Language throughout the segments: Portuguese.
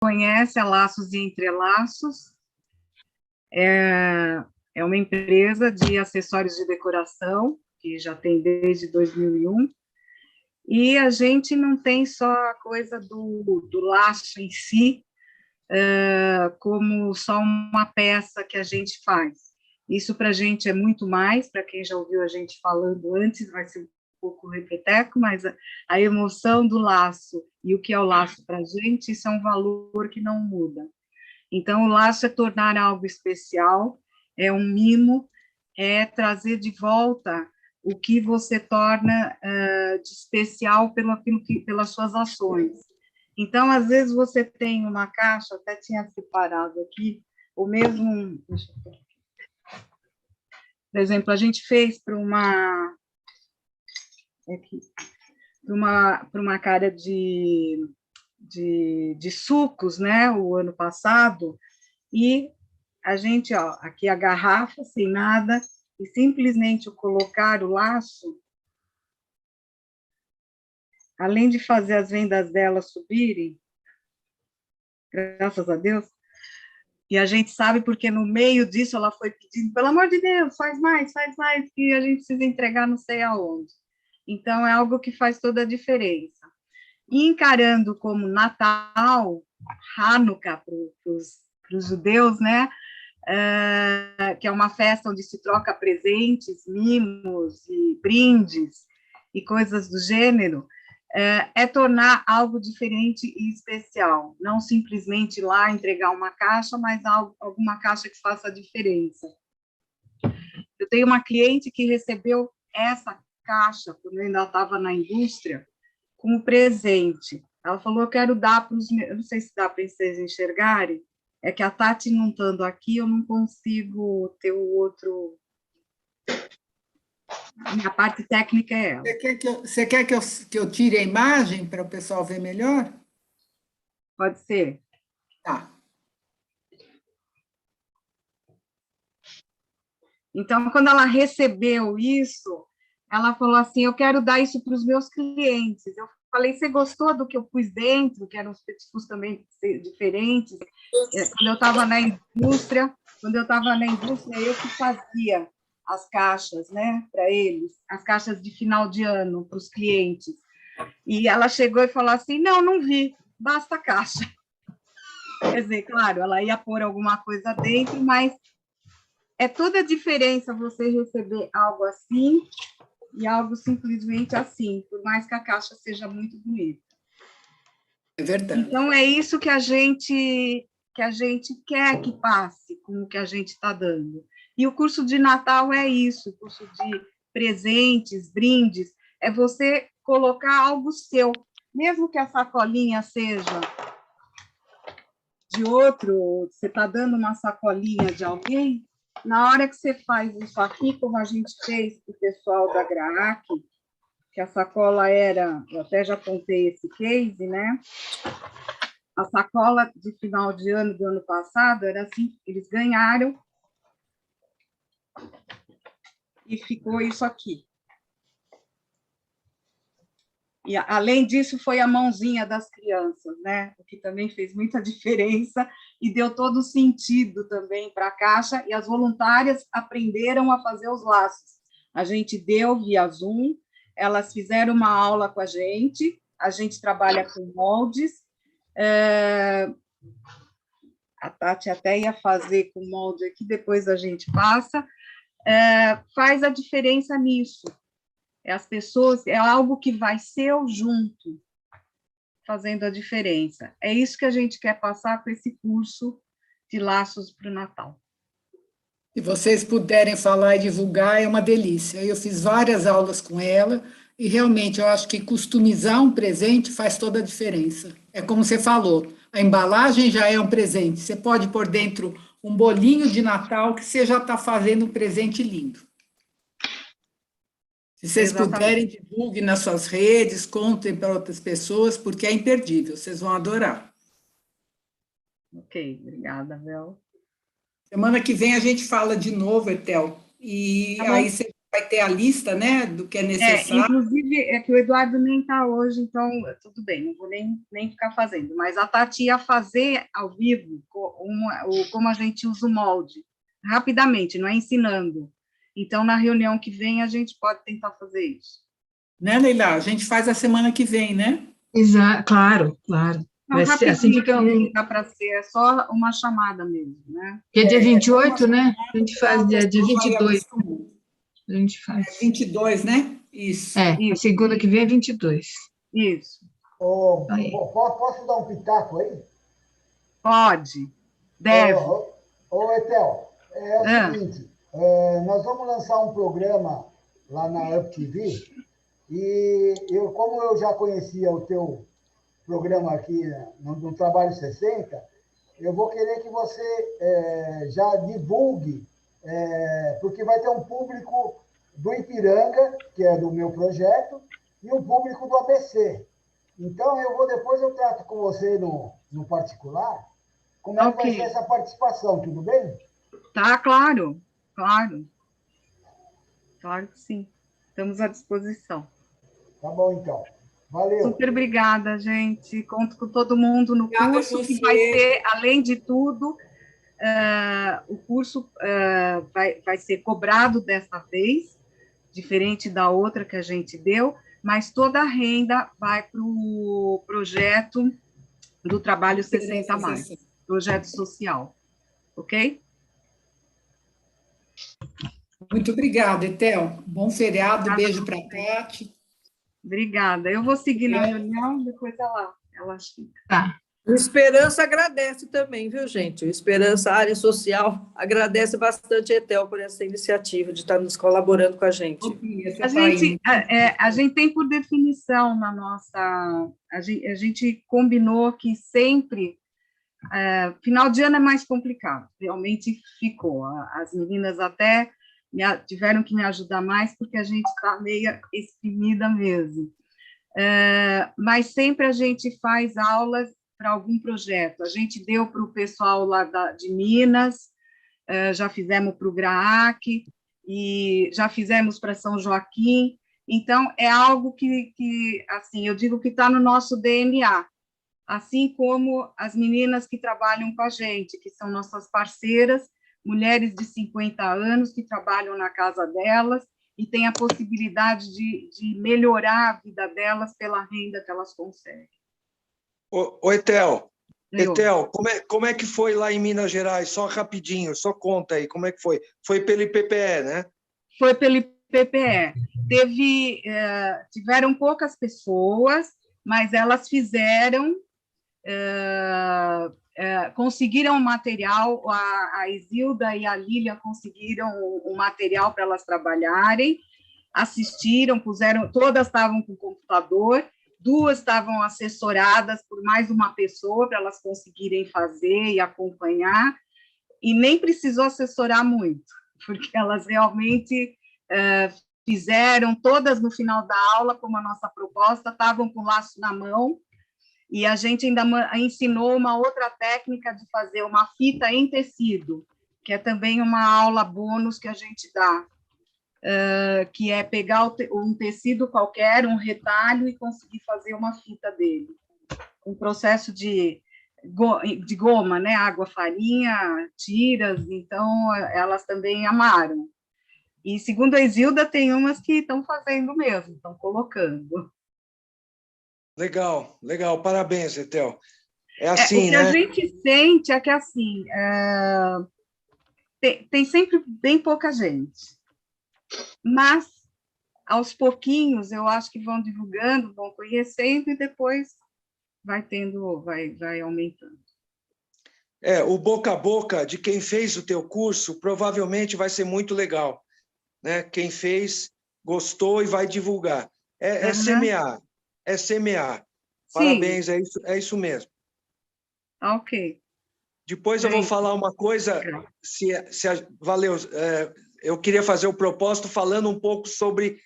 conhece a Laços e Entrelaços, é uma empresa de acessórios de decoração, que já tem desde 2001, e a gente não tem só a coisa do laço em si, como só uma peça que a gente faz. Isso para a gente é muito mais, para quem já ouviu a gente falando antes, vai ser um pouco repeteco, mas a emoção do laço e o que é o laço para a gente, isso é um valor que não muda. Então, o laço é tornar algo especial, é um mimo, é trazer de volta o que você torna de especial pelas suas ações. Então, às vezes, você tem uma caixa, até tinha separado aqui, ou mesmo, por exemplo, a gente fez para uma cara de sucos, né, o ano passado, e a gente, ó, aqui a garrafa, sem nada, e simplesmente colocar o laço, além de fazer as vendas dela subirem, graças a Deus, e a gente sabe porque no meio disso ela foi pedindo, pelo amor de Deus, faz mais, que a gente precisa entregar não sei aonde. Então, é algo que faz toda a diferença. E encarando como Natal, Hanukkah para os judeus, né? Que é uma festa onde se troca presentes, mimos e brindes e coisas do gênero, é tornar algo diferente e especial, não simplesmente ir lá entregar uma caixa, mas alguma caixa que faça a diferença. Eu tenho uma cliente que recebeu essa caixa, quando eu ainda estava na indústria, como presente. Ela falou, eu quero dar para os meus... Eu não sei se dá para vocês enxergarem, é que a Tati não estando aqui, eu não consigo ter o outro... Minha parte técnica é ela. Você quer que eu tire a imagem para o pessoal ver melhor? Pode ser. Tá. Então, quando ela recebeu isso, ela falou assim, eu quero dar isso para os meus clientes. Eu falei, você gostou do que eu pus dentro, que eram os petiscos também diferentes? Quando eu estava na indústria, eu que fazia as caixas, né, para eles, as caixas de final de ano para os clientes. E ela chegou e falou assim, não vi, basta a caixa. Quer dizer, claro, ela ia pôr alguma coisa dentro, mas é toda a diferença você receber algo assim e algo simplesmente assim, por mais que a caixa seja muito bonita. É verdade. Então, é isso que a gente quer que passe com o que a gente está dando. E o curso de Natal é isso, o curso de presentes, brindes, é você colocar algo seu, mesmo que a sacolinha seja de outro, você está dando uma sacolinha de alguém, na hora que você faz isso aqui, como a gente fez para o pessoal da GRAAC, que a sacola era, eu até já contei esse case, né? A sacola de final de ano do ano passado era assim, eles ganharam e ficou isso aqui. E, além disso, foi a mãozinha das crianças, né? O que também fez muita diferença e deu todo o sentido também para a caixa, e as voluntárias aprenderam a fazer os laços. A gente deu via Zoom, elas fizeram uma aula com a gente trabalha com moldes, a Tati até ia fazer com molde aqui, depois a gente passa, faz a diferença nisso. As pessoas, é algo que vai ser junto, fazendo a diferença. É isso que a gente quer passar com esse curso de Laços para o Natal. Se vocês puderem falar e divulgar, é uma delícia. Eu fiz várias aulas com ela e realmente eu acho que customizar um presente faz toda a diferença. É como você falou, a embalagem já é um presente. Você pode pôr dentro um bolinho de Natal que você já está fazendo um presente lindo. Se vocês puderem, divulguem nas suas redes, contem para outras pessoas, porque é imperdível, vocês vão adorar. Ok, obrigada, Bel. Semana que vem a gente fala de novo, Etel, e aí você vai ter a lista, né, do que é necessário. Inclusive, é que o Eduardo nem está hoje, então tudo bem, não vou nem ficar fazendo, mas a Tati ia fazer ao vivo como a gente usa o molde, rapidamente, não é ensinando. Então, na reunião que vem, a gente pode tentar fazer isso. Né, Leila? A gente faz a semana que vem, né? Exato, claro, claro. Não, Vai ser, assim fica dá para ser, é só uma chamada mesmo, né? que é dia 28, né? A gente faz dia 22. A gente faz. 22, né? Isso. A segunda que vem é 22. Isso. Posso dar um pitaco aí? Pode. Deve. Etel, é o seguinte, nós vamos lançar um programa lá na Up TV e como eu já conhecia o teu programa aqui no Trabalho 60, eu vou querer que você já divulgue, porque vai ter um público do Ipiranga, que é do meu projeto, e um público do ABC. Então, depois eu trato com você no particular, como é que vai ser essa participação, tudo bem? Tá, claro. Claro que sim. Estamos à disposição. Tá bom, então. Valeu. Super obrigada, gente. Conto com todo mundo no curso, que vai ser, além de tudo, o curso vai ser cobrado dessa vez, diferente da outra que a gente deu, mas toda a renda vai para o projeto do Trabalho 60+, projeto social. Ok? Muito obrigada, Etel. Bom feriado, beijo para a Tati. Obrigada. Eu vou seguir na reunião, depois ela fica. Tá. O Esperança agradece também, viu, gente? O Esperança, a área social, agradece bastante a Etel por essa iniciativa de estar nos colaborando com a gente. A gente tem por definição na nossa... A gente combinou que sempre... final de ano é mais complicado, realmente ficou. As meninas até tiveram que me ajudar mais, porque a gente está meio exprimida mesmo. Mas sempre a gente faz aulas para algum projeto. A gente deu para o pessoal lá de Minas, já fizemos para o GRAAC, e já fizemos para São Joaquim. Então, é algo que assim, eu digo que está no nosso DNA, assim como as meninas que trabalham com a gente, que são nossas parceiras, mulheres de 50 anos que trabalham na casa delas e têm a possibilidade de melhorar a vida delas pela renda que elas conseguem. Etel, como é que foi lá em Minas Gerais? Só rapidinho, só conta aí, como é que foi? Foi pelo IPPE, né? Foi pelo IPPE. Tiveram poucas pessoas, mas elas fizeram... conseguiram o material, a Isilda e a Lília conseguiram o material para elas trabalharem, assistiram, todas estavam com computador, 2 estavam assessoradas por mais uma pessoa para elas conseguirem fazer e acompanhar, e nem precisou assessorar muito, porque elas realmente fizeram todas no final da aula, como a nossa proposta, estavam com o laço na mão. E a gente ainda ensinou uma outra técnica de fazer uma fita em tecido, que é também uma aula bônus que a gente dá, que é pegar um tecido qualquer, um retalho, e conseguir fazer uma fita dele. Um processo de goma, né? Água, farinha, tiras, então elas também amaram. E, segundo a Isilda, tem umas que estão fazendo mesmo, estão colocando. Legal, parabéns, Etel. É assim, o que a gente sente é que, assim, tem sempre bem pouca gente, mas, aos pouquinhos, eu acho que vão divulgando, vão conhecendo, e depois vai aumentando. O boca a boca de quem fez o teu curso provavelmente vai ser muito legal, né? Quem fez, gostou e vai divulgar. Semear. É semear. Parabéns, é isso mesmo. Ok. Depois eu vou falar uma coisa. Valeu. Eu queria fazer o propósito falando um pouco sobre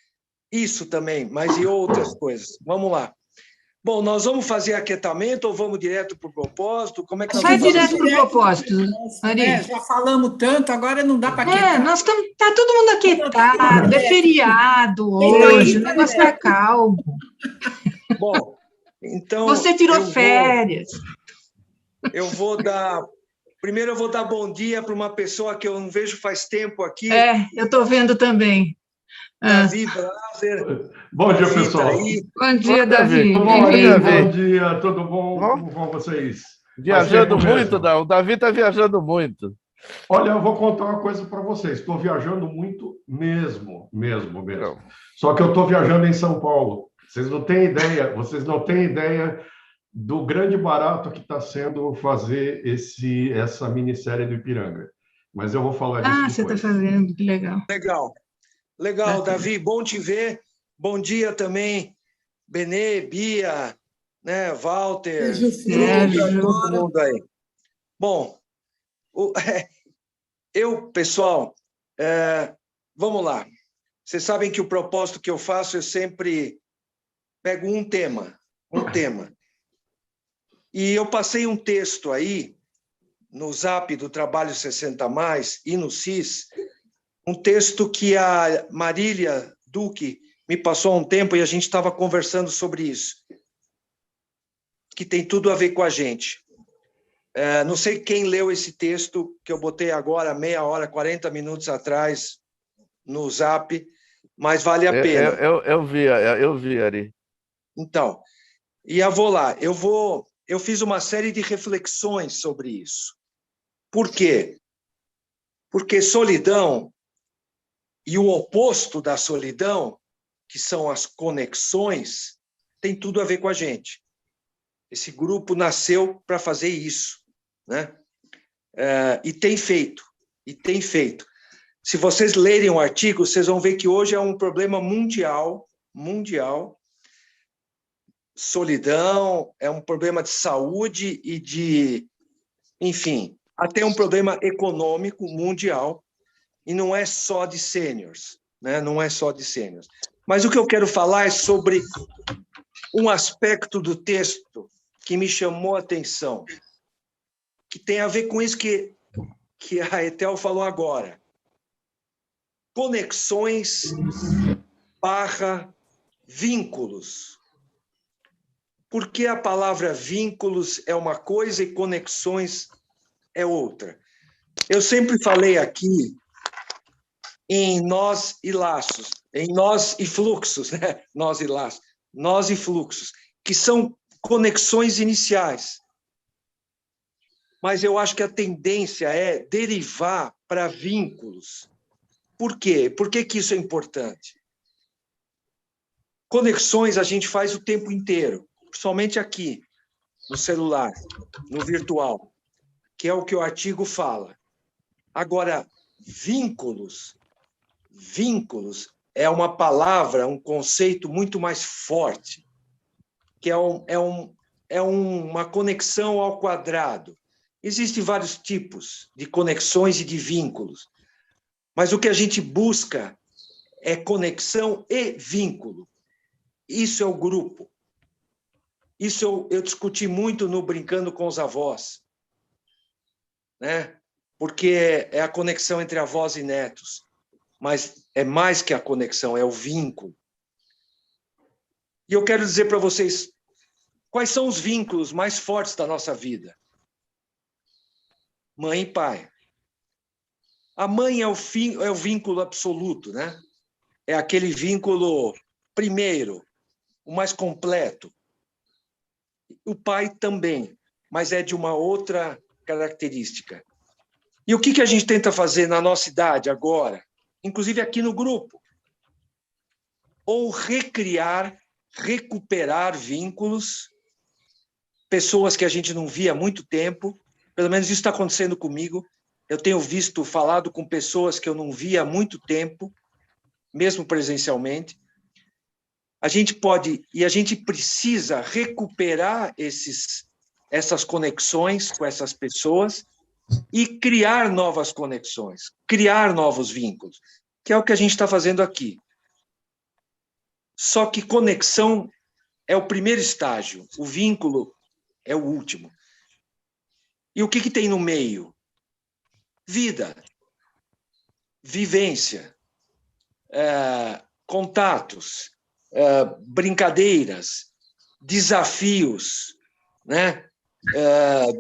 isso também, mas e outras coisas. Vamos lá. Bom, nós vamos fazer aquietamento ou vamos direto para o propósito? Como é que nós Vai vamos direto fazer? para o propósito, Ari. Já falamos tanto, agora não dá para quietar. Nós estamos, tá todo mundo aquietado, é feriado hoje, o negócio está calmo. Bom, então... Você tirou férias. Primeiro eu vou dar bom dia para uma pessoa que eu não vejo faz tempo aqui. Eu estou vendo também. Davi Braser. Bom dia, pessoal. Bom dia, Davi. Bom dia, tudo bom? Como vão vocês? Viajando muito, não. O Davi está viajando muito. Olha, eu vou contar uma coisa para vocês. Estou viajando muito mesmo. Só que eu estou viajando em São Paulo. Vocês não têm ideia do grande barato que está sendo fazer essa minissérie do Ipiranga. Mas eu vou falar disso depois. Você está fazendo, que legal. Legal, Davi, bom te ver. Bom dia também, Benê, Bia, né, Walter, todo mundo aí. Bom, pessoal, vamos lá. Vocês sabem que o propósito que eu faço, eu sempre pego um tema. E eu passei um texto aí, no Zap do Trabalho 60+, e no CIS, um texto que a Marília Duque me passou há um tempo e a gente estava conversando sobre isso, que tem tudo a ver com a gente. Não sei quem leu esse texto que eu botei agora, meia hora, 40 minutos atrás, no Zap, mas vale a pena. Eu vi, Ari. Então, e eu vou lá. Eu fiz uma série de reflexões sobre isso. Por quê? Porque solidão e o oposto da solidão, que são as conexões, tem tudo a ver com a gente. Esse grupo nasceu para fazer isso, né? E tem feito. Se vocês lerem o artigo, vocês vão ver que hoje é um problema mundial. Solidão é um problema de saúde e enfim, até um problema econômico mundial. E não é só de sêniors, né? Não é só de sêniors. Mas o que eu quero falar é sobre um aspecto do texto que me chamou a atenção, que tem a ver com isso que a Etel falou agora. Conexões / vínculos. Por que a palavra vínculos é uma coisa e conexões é outra? Eu sempre falei aqui em nós e laços, em nós e fluxos, né? Nós e fluxos, que são conexões iniciais. Mas eu acho que a tendência é derivar para vínculos. Por quê? Por que isso é importante? Conexões a gente faz o tempo inteiro, principalmente aqui, no celular, no virtual, que é o que o artigo fala. Agora, vínculos é uma palavra, um conceito muito mais forte, que é uma conexão ao quadrado. Existem vários tipos de conexões e de vínculos, mas o que a gente busca é conexão e vínculo. Isso é o grupo. Isso eu discuti muito no Brincando com os Avós, né? Porque é a conexão entre avós e netos. Mas é mais que a conexão, é o vínculo. E eu quero dizer para vocês quais são os vínculos mais fortes da nossa vida. Mãe e pai. A mãe é o vínculo absoluto, né? É aquele vínculo primeiro, o mais completo. O pai também, mas é de uma outra característica. E o que a gente tenta fazer na nossa idade agora? Inclusive aqui no grupo, ou recuperar vínculos, pessoas que a gente não via há muito tempo, pelo menos isso está acontecendo comigo, eu tenho falado com pessoas que eu não via há muito tempo, mesmo presencialmente. A gente pode e a gente precisa recuperar essas conexões com essas pessoas e criar novas conexões, criar novos vínculos, que é o que a gente está fazendo aqui. Só que conexão é o primeiro estágio, o vínculo é o último. E o que tem no meio? Vida, vivência, contatos, brincadeiras, desafios, né?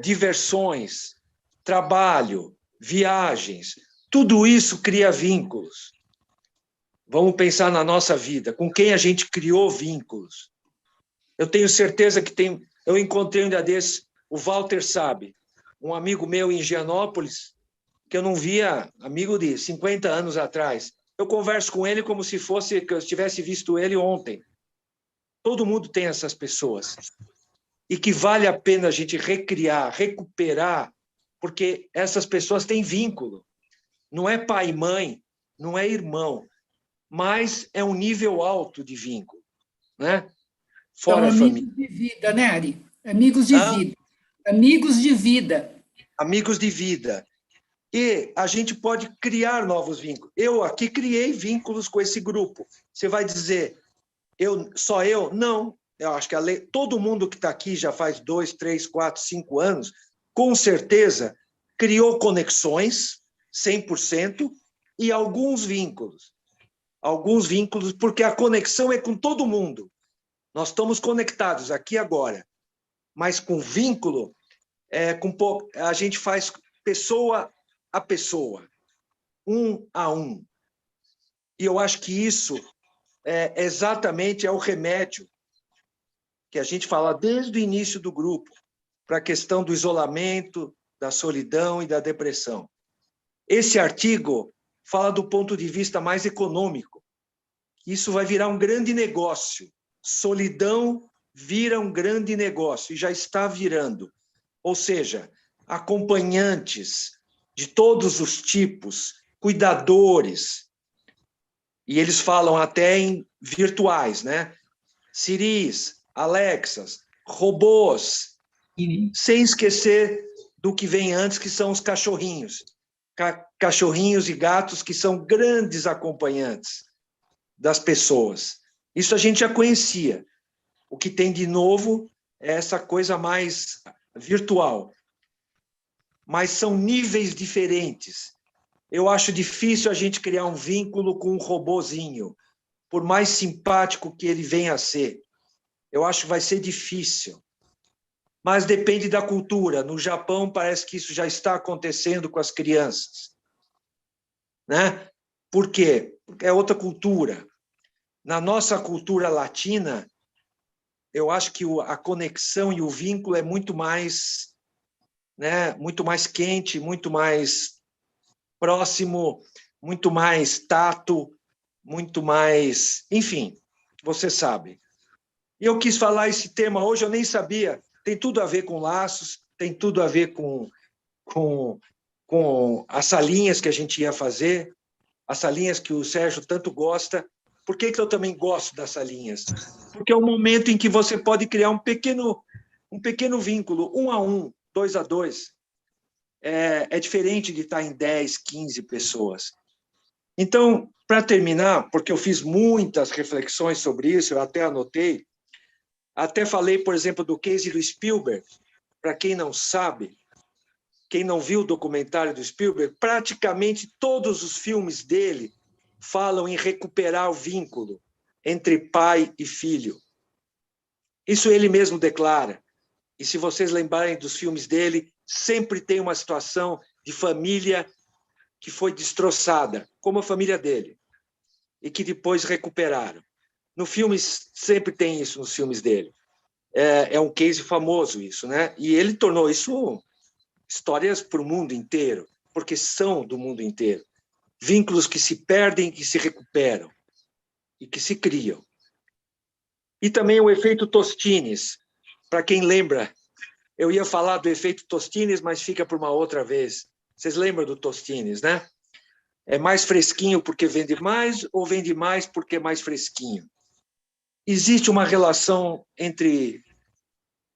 Diversões, trabalho, viagens, tudo isso cria vínculos. Vamos pensar na nossa vida, com quem a gente criou vínculos. Eu tenho certeza que tem... Eu encontrei um dia desse, o Walter sabe, um amigo meu em Higienópolis, que eu não via, amigo de 50 anos atrás. Eu converso com ele como se fosse que eu tivesse visto ele ontem. Todo mundo tem essas pessoas. E que vale a pena a gente recriar, recuperar, porque essas pessoas têm vínculo. Não é pai e mãe, não é irmão, mas é um nível alto de vínculo, né? Fora a família. Amigos de vida, né, Ari? Amigos de vida. Amigos de vida. Amigos de vida. E a gente pode criar novos vínculos. Eu aqui criei vínculos com esse grupo. Você vai dizer, só eu? Não. Eu acho que todo mundo que está aqui já faz 2, 3, 4, 5 anos, com certeza criou conexões, 100%, e alguns vínculos. Alguns vínculos, porque a conexão é com todo mundo. Nós estamos conectados aqui agora, mas com vínculo, a gente faz pessoa a pessoa, um a um. E eu acho que isso exatamente é o remédio que a gente fala desde o início do grupo, para a questão do isolamento, da solidão e da depressão. Esse artigo fala do ponto de vista mais econômico. Isso vai virar um grande negócio. Solidão vira um grande negócio, e já está virando. Ou seja, acompanhantes de todos os tipos, cuidadores, e eles falam até em virtuais, né? Siris, Alexas, robôs, sem esquecer do que vem antes, que são os cachorrinhos. Cachorrinhos e gatos que são grandes acompanhantes das pessoas. Isso a gente já conhecia. O que tem de novo é essa coisa mais virtual. Mas são níveis diferentes. Eu acho difícil a gente criar um vínculo com um robozinho, por mais simpático que ele venha a ser. Eu acho que vai ser difícil. Mas depende da cultura. No Japão, parece que isso já está acontecendo com as crianças. Né? Por quê? Porque é outra cultura. Na nossa cultura latina, eu acho que a conexão e o vínculo é muito mais, né, muito mais quente, muito mais próximo, muito mais tato, muito mais... Enfim, você sabe. E eu quis falar esse tema hoje, eu nem sabia. Tem tudo a ver com laços, tem tudo a ver com as salinhas que a gente ia fazer, as salinhas que o Sérgio tanto gosta. Por que eu também gosto das salinhas? Porque é um momento em que você pode criar um pequeno vínculo, 1 a 1, 2 a 2. É diferente de estar em 10, 15 pessoas. Então, para terminar, porque eu fiz muitas reflexões sobre isso, eu até anotei, até falei, por exemplo, do case do Spielberg. Para quem não sabe, quem não viu o documentário do Spielberg, praticamente todos os filmes dele falam em recuperar o vínculo entre pai e filho. Isso ele mesmo declara. E se vocês lembrarem dos filmes dele, sempre tem uma situação de família que foi destroçada, como a família dele, e que depois recuperaram. No filme, sempre tem isso nos filmes dele. É um case famoso isso, né? E ele tornou isso histórias para o mundo inteiro, porque são do mundo inteiro. Vínculos que se perdem, que se recuperam e que se criam. E também o efeito Tostines. Para quem lembra, eu ia falar do efeito Tostines, mas fica para uma outra vez. Vocês lembram do Tostines, né? É mais fresquinho porque vende mais ou vende mais porque é mais fresquinho? Existe uma relação entre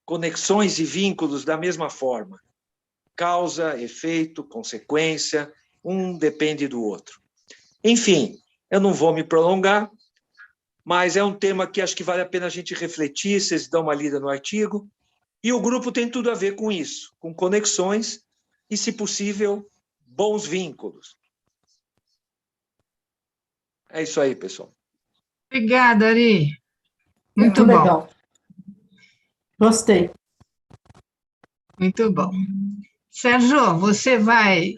conexões e vínculos da mesma forma. Causa, efeito, consequência, um depende do outro. Enfim, eu não vou me prolongar. mas é um tema que acho que vale a pena a gente refletir, vocês dão uma lida no artigo. E o grupo tem tudo a ver com isso, com conexões e, se possível, bons vínculos. É isso aí, pessoal. Obrigada, Ari. Muito bom. Legal. Gostei. Muito bom. Sérgio, você vai...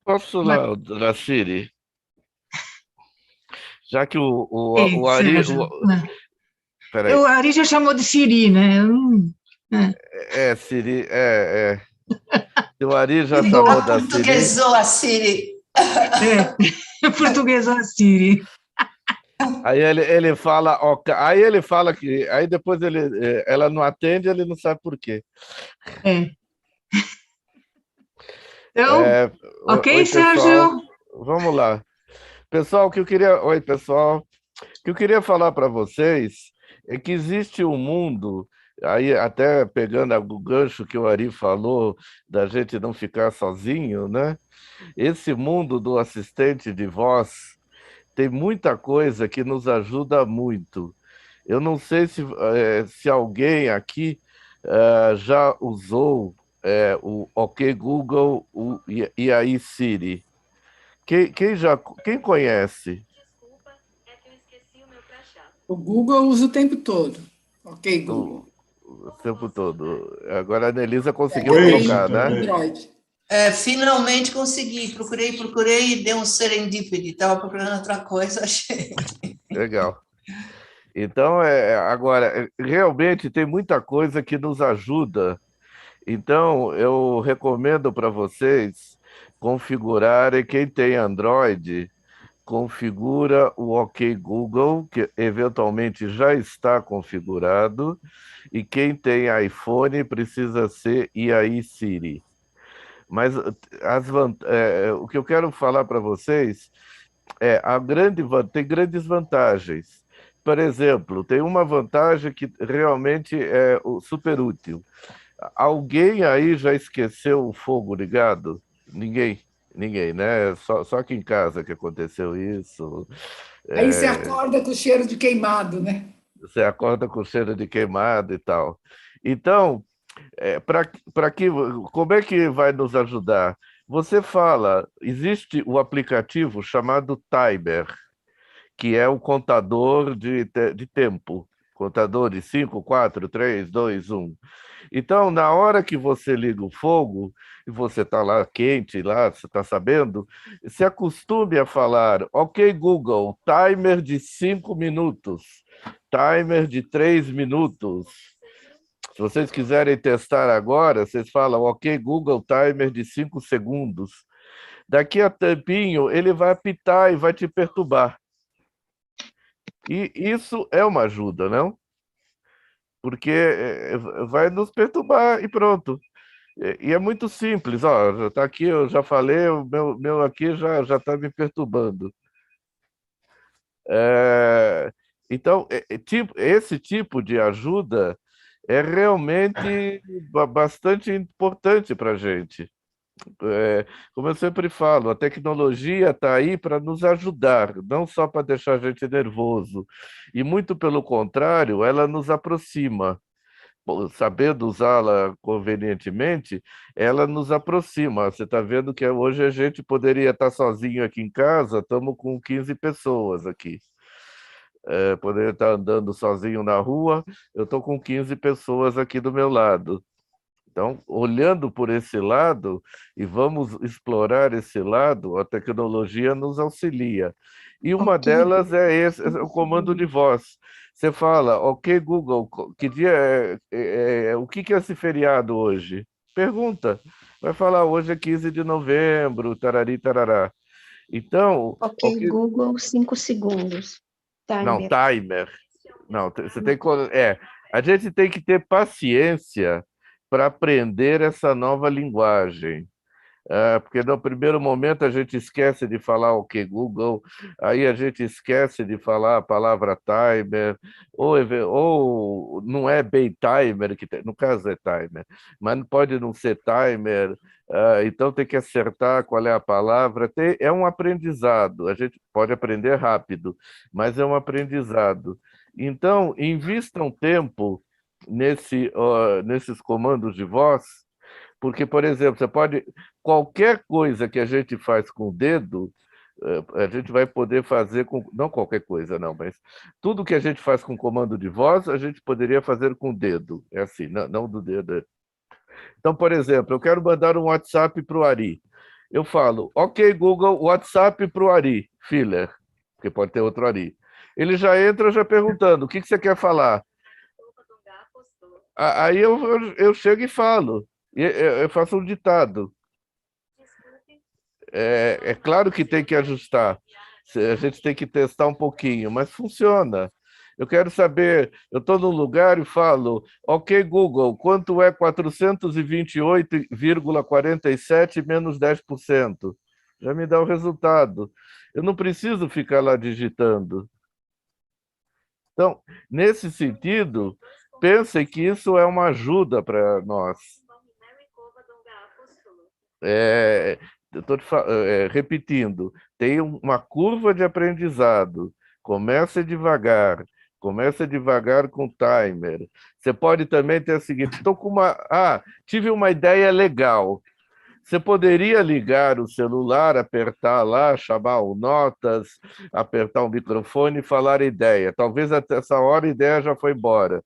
Posso lá, Siri? Já que Ei, o Ari... Sérgio. Peraí. O Ari já chamou de Siri, né? Siri, Se o Ari já chamou da Siri... Portuguesou a Siri. Portuguesou a Siri. Aí ele fala, aí ele fala que, aí depois ela não atende, ele não sabe por quê. Então, ok, oi, Sérgio? Vamos lá. Pessoal, oi, pessoal. O que eu queria falar para vocês é que existe um mundo, aí até pegando o gancho que o Ari falou, da gente não ficar sozinho, né? Esse mundo do assistente de voz tem muita coisa que nos ajuda muito. Eu não sei se alguém aqui já usou o OK Google e aí Siri. Quem conhece? Desculpa, é que eu esqueci o meu crachá. O Google eu uso o tempo todo. OK Google. O tempo todo. Agora a Anelisa conseguiu colocar, né? Android. Finalmente consegui. Procurei e deu um serendipity. Estava procurando outra coisa, achei. Legal. Então, agora, realmente tem muita coisa que nos ajuda. Então, eu recomendo para vocês configurarem, quem tem Android, configura o OK Google, que eventualmente já está configurado, e quem tem iPhone precisa ser e aí Siri. Mas o que eu quero falar para vocês tem grandes vantagens. Por exemplo, tem uma vantagem que realmente é super útil. Alguém aí já esqueceu o fogo ligado? Ninguém, né? Só aqui em casa que aconteceu isso. Aí você acorda com o cheiro de queimado, né? Você acorda com o cheiro de queimado e tal. Então, como é que vai nos ajudar? Você fala, existe o aplicativo chamado Timer, que é o contador de tempo. Contador de 5, 4, 3, 2, 1. Então, na hora que você liga o fogo, e você está lá quente, lá, você está sabendo, se acostume a falar, OK Google, timer de 5 minutos, timer de 3 minutos. Se vocês quiserem testar agora, vocês falam, OK Google, timer de 5 segundos. Daqui a tempinho, ele vai apitar e vai te perturbar. E isso é uma ajuda, não? Porque vai nos perturbar e pronto. E é muito simples, ó, já está aqui, eu já falei, o meu aqui já está me perturbando. Então, esse tipo de ajuda é realmente bastante importante para a gente. Como eu sempre falo, a tecnologia está aí para nos ajudar, não só para deixar a gente nervoso. E muito pelo contrário, ela nos aproxima. Sabendo usá-la convenientemente, ela nos aproxima. Você está vendo que hoje a gente poderia estar sozinho aqui em casa, estamos com 15 pessoas aqui. Poderia estar andando sozinho na rua, eu estou com 15 pessoas aqui do meu lado. Então, olhando por esse lado, e vamos explorar esse lado, a tecnologia nos auxilia. E uma delas é o comando de voz. Você fala, OK Google, que dia o que é esse feriado hoje? Pergunta. Vai falar, hoje é 15 de novembro, tarari, tarará. Então... OK Google, 5 segundos. Timer. Não, timer. Não, você tem que... a gente tem que ter paciência para aprender essa nova linguagem. Porque no primeiro momento a gente esquece de falar OK Google, aí a gente esquece de falar a palavra timer, ou não é bem timer, no caso é timer, mas pode não ser timer, então tem que acertar qual é a palavra. É um aprendizado, a gente pode aprender rápido, mas é um aprendizado. Então, invistam tempo nesses comandos de voz, porque, por exemplo, qualquer coisa que a gente faz com o dedo, a gente vai poder fazer com, não qualquer coisa, não, mas tudo que a gente faz com comando de voz, a gente poderia fazer com o dedo. É assim, não do dedo. Então, por exemplo, eu quero mandar um WhatsApp para o Ari. Eu falo, OK, Google, WhatsApp para o Ari Filler, porque pode ter outro Ari. Ele já entra já perguntando, o que você quer falar? Aí eu chego e falo. Eu faço um ditado. É claro que tem que ajustar. A gente tem que testar um pouquinho, mas funciona. Eu quero saber, eu estou num lugar e falo, OK, Google, quanto é 428,47 menos 10%? Já me dá o resultado. Eu não preciso ficar lá digitando. Então, nesse sentido, pensem que isso é uma ajuda para nós. Estou repetindo, tem uma curva de aprendizado. Comece devagar com timer. Você pode também ter o seguinte, tive uma ideia legal. Você poderia ligar o celular, apertar lá, chamar o Notas, apertar o microfone e falar a ideia. Talvez até essa hora a ideia já foi embora.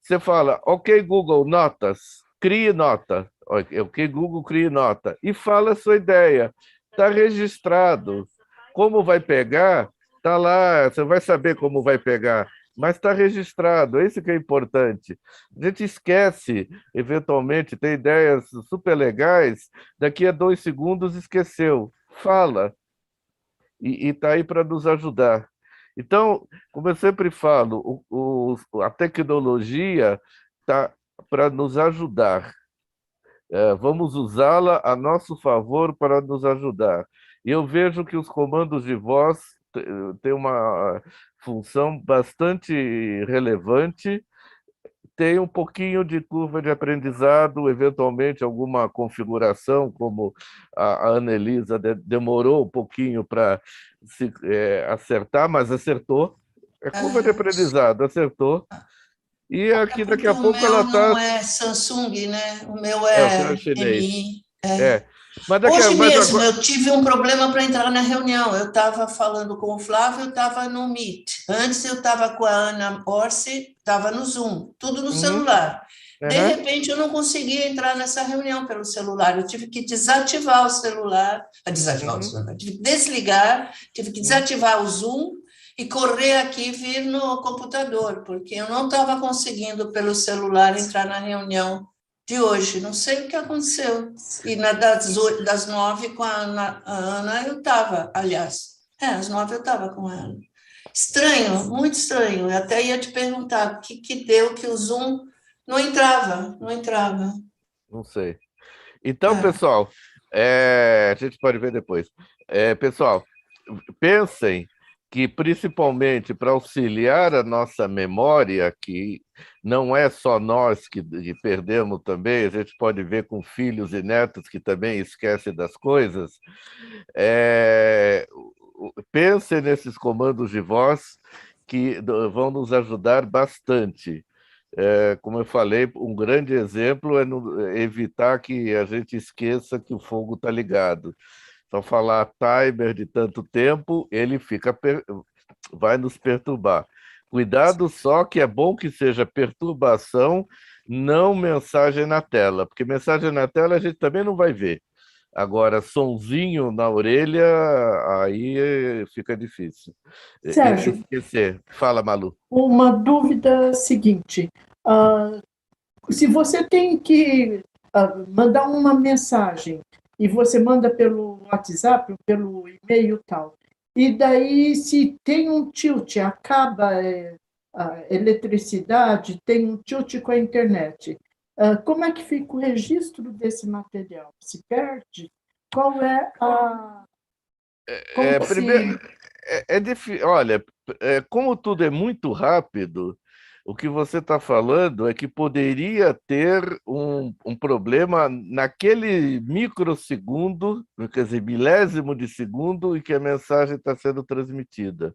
Você fala, OK, Google, Notas, crie nota. OK, Google, crie nota. E fala a sua ideia. Está registrado. Como vai pegar? Está lá, você vai saber como vai pegar. Mas está registrado, é isso que é importante. A gente esquece, eventualmente, tem ideias super legais, daqui a 2 segundos esqueceu. Fala. E está aí para nos ajudar. Então, como eu sempre falo, a tecnologia está para nos ajudar. Vamos usá-la a nosso favor para nos ajudar. E eu vejo que os comandos de voz têm uma função bastante relevante, tem um pouquinho de curva de aprendizado, eventualmente alguma configuração, como a Annelisa demorou um pouquinho para acertar, mas acertou. É curva de aprendizado, acertou. E aqui daqui a pouco ela está... O meu não é Samsung, né? O meu é MI. Mas Hoje mesmo agora... eu tive um problema para entrar na reunião. Eu estava falando com o Flávio, eu estava no Meet. Antes eu estava com a Ana Orsi, estava no Zoom, tudo no celular. De repente eu não conseguia entrar nessa reunião pelo celular. Eu tive que desativar o celular, tive que desligar, tive que desativar o Zoom e correr aqui e vir no computador, porque eu não estava conseguindo pelo celular entrar na reunião de hoje, não sei o que aconteceu. E das 9 com a Ana eu estava, aliás, às 9 eu estava com ela. Estranho, muito estranho. Eu até ia te perguntar o que deu que o Zoom não entrava. Não sei. Então, pessoal, a gente pode ver depois. Pessoal, pensem que, principalmente para auxiliar a nossa memória, que não é só nós que perdemos também, a gente pode ver com filhos e netos que também esquecem das coisas, pense nesses comandos de voz que vão nos ajudar bastante. Como eu falei, um grande exemplo é evitar que a gente esqueça que o fogo está ligado. Então, falar timer de tanto tempo, ele vai nos perturbar. Cuidado só que é bom que seja perturbação, não mensagem na tela, porque mensagem na tela a gente também não vai ver. Agora, sonzinho na orelha, aí fica difícil. Sérgio, esquecer. Fala, Malu. Uma dúvida seguinte. Se você tem que mandar uma mensagem e você manda pelo WhatsApp, pelo e-mail e tal, e daí se tem um tilt, acaba a eletricidade, tem um tilt com a internet, como é que fica o registro desse material? Se perde? qual é a... Como se... Primeiro, é difícil. Olha, como tudo é muito rápido, o que você está falando é que poderia ter um problema naquele microsegundo, quer dizer, milésimo de segundo, em que a mensagem está sendo transmitida.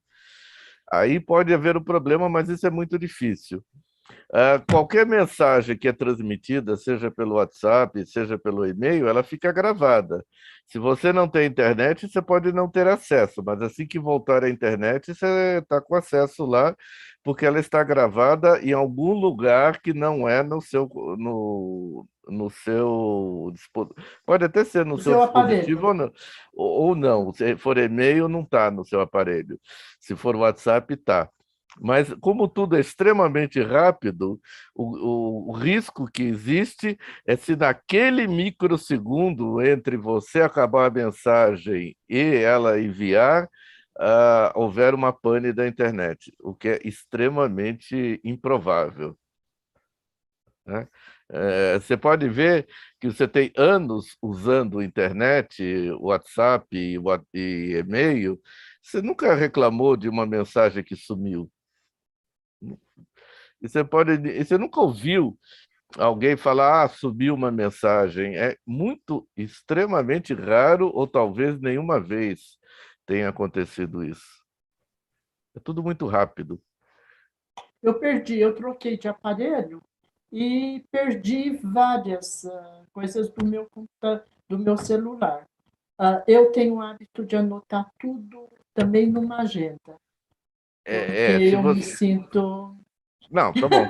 Aí pode haver um problema, mas isso é muito difícil. Qualquer mensagem que é transmitida, seja pelo WhatsApp, seja pelo e-mail, ela fica gravada. Se você não tem internet, você pode não ter acesso, mas assim que voltar à internet, você está com acesso lá, porque ela está gravada em algum lugar que não é no seu, no seu pode até ser no seu dispositivo ou não. Se for e-mail, não está no seu aparelho. Se for WhatsApp, está. Mas, como tudo é extremamente rápido, o risco que existe é se naquele microsegundo entre você acabar a mensagem e ela enviar, houver uma pane da internet, o que é extremamente improvável, né? Você pode ver que você tem anos usando internet, WhatsApp e e-mail, você nunca reclamou de uma mensagem que sumiu. E você nunca ouviu alguém falar, subiu uma mensagem. É muito, extremamente raro, ou talvez nenhuma vez tenha acontecido isso. É tudo muito rápido. Eu troquei de aparelho e perdi várias coisas do meu computador, do meu celular. Eu tenho o hábito de anotar tudo também numa agenda. Porque eu me sinto... Não, tá bom.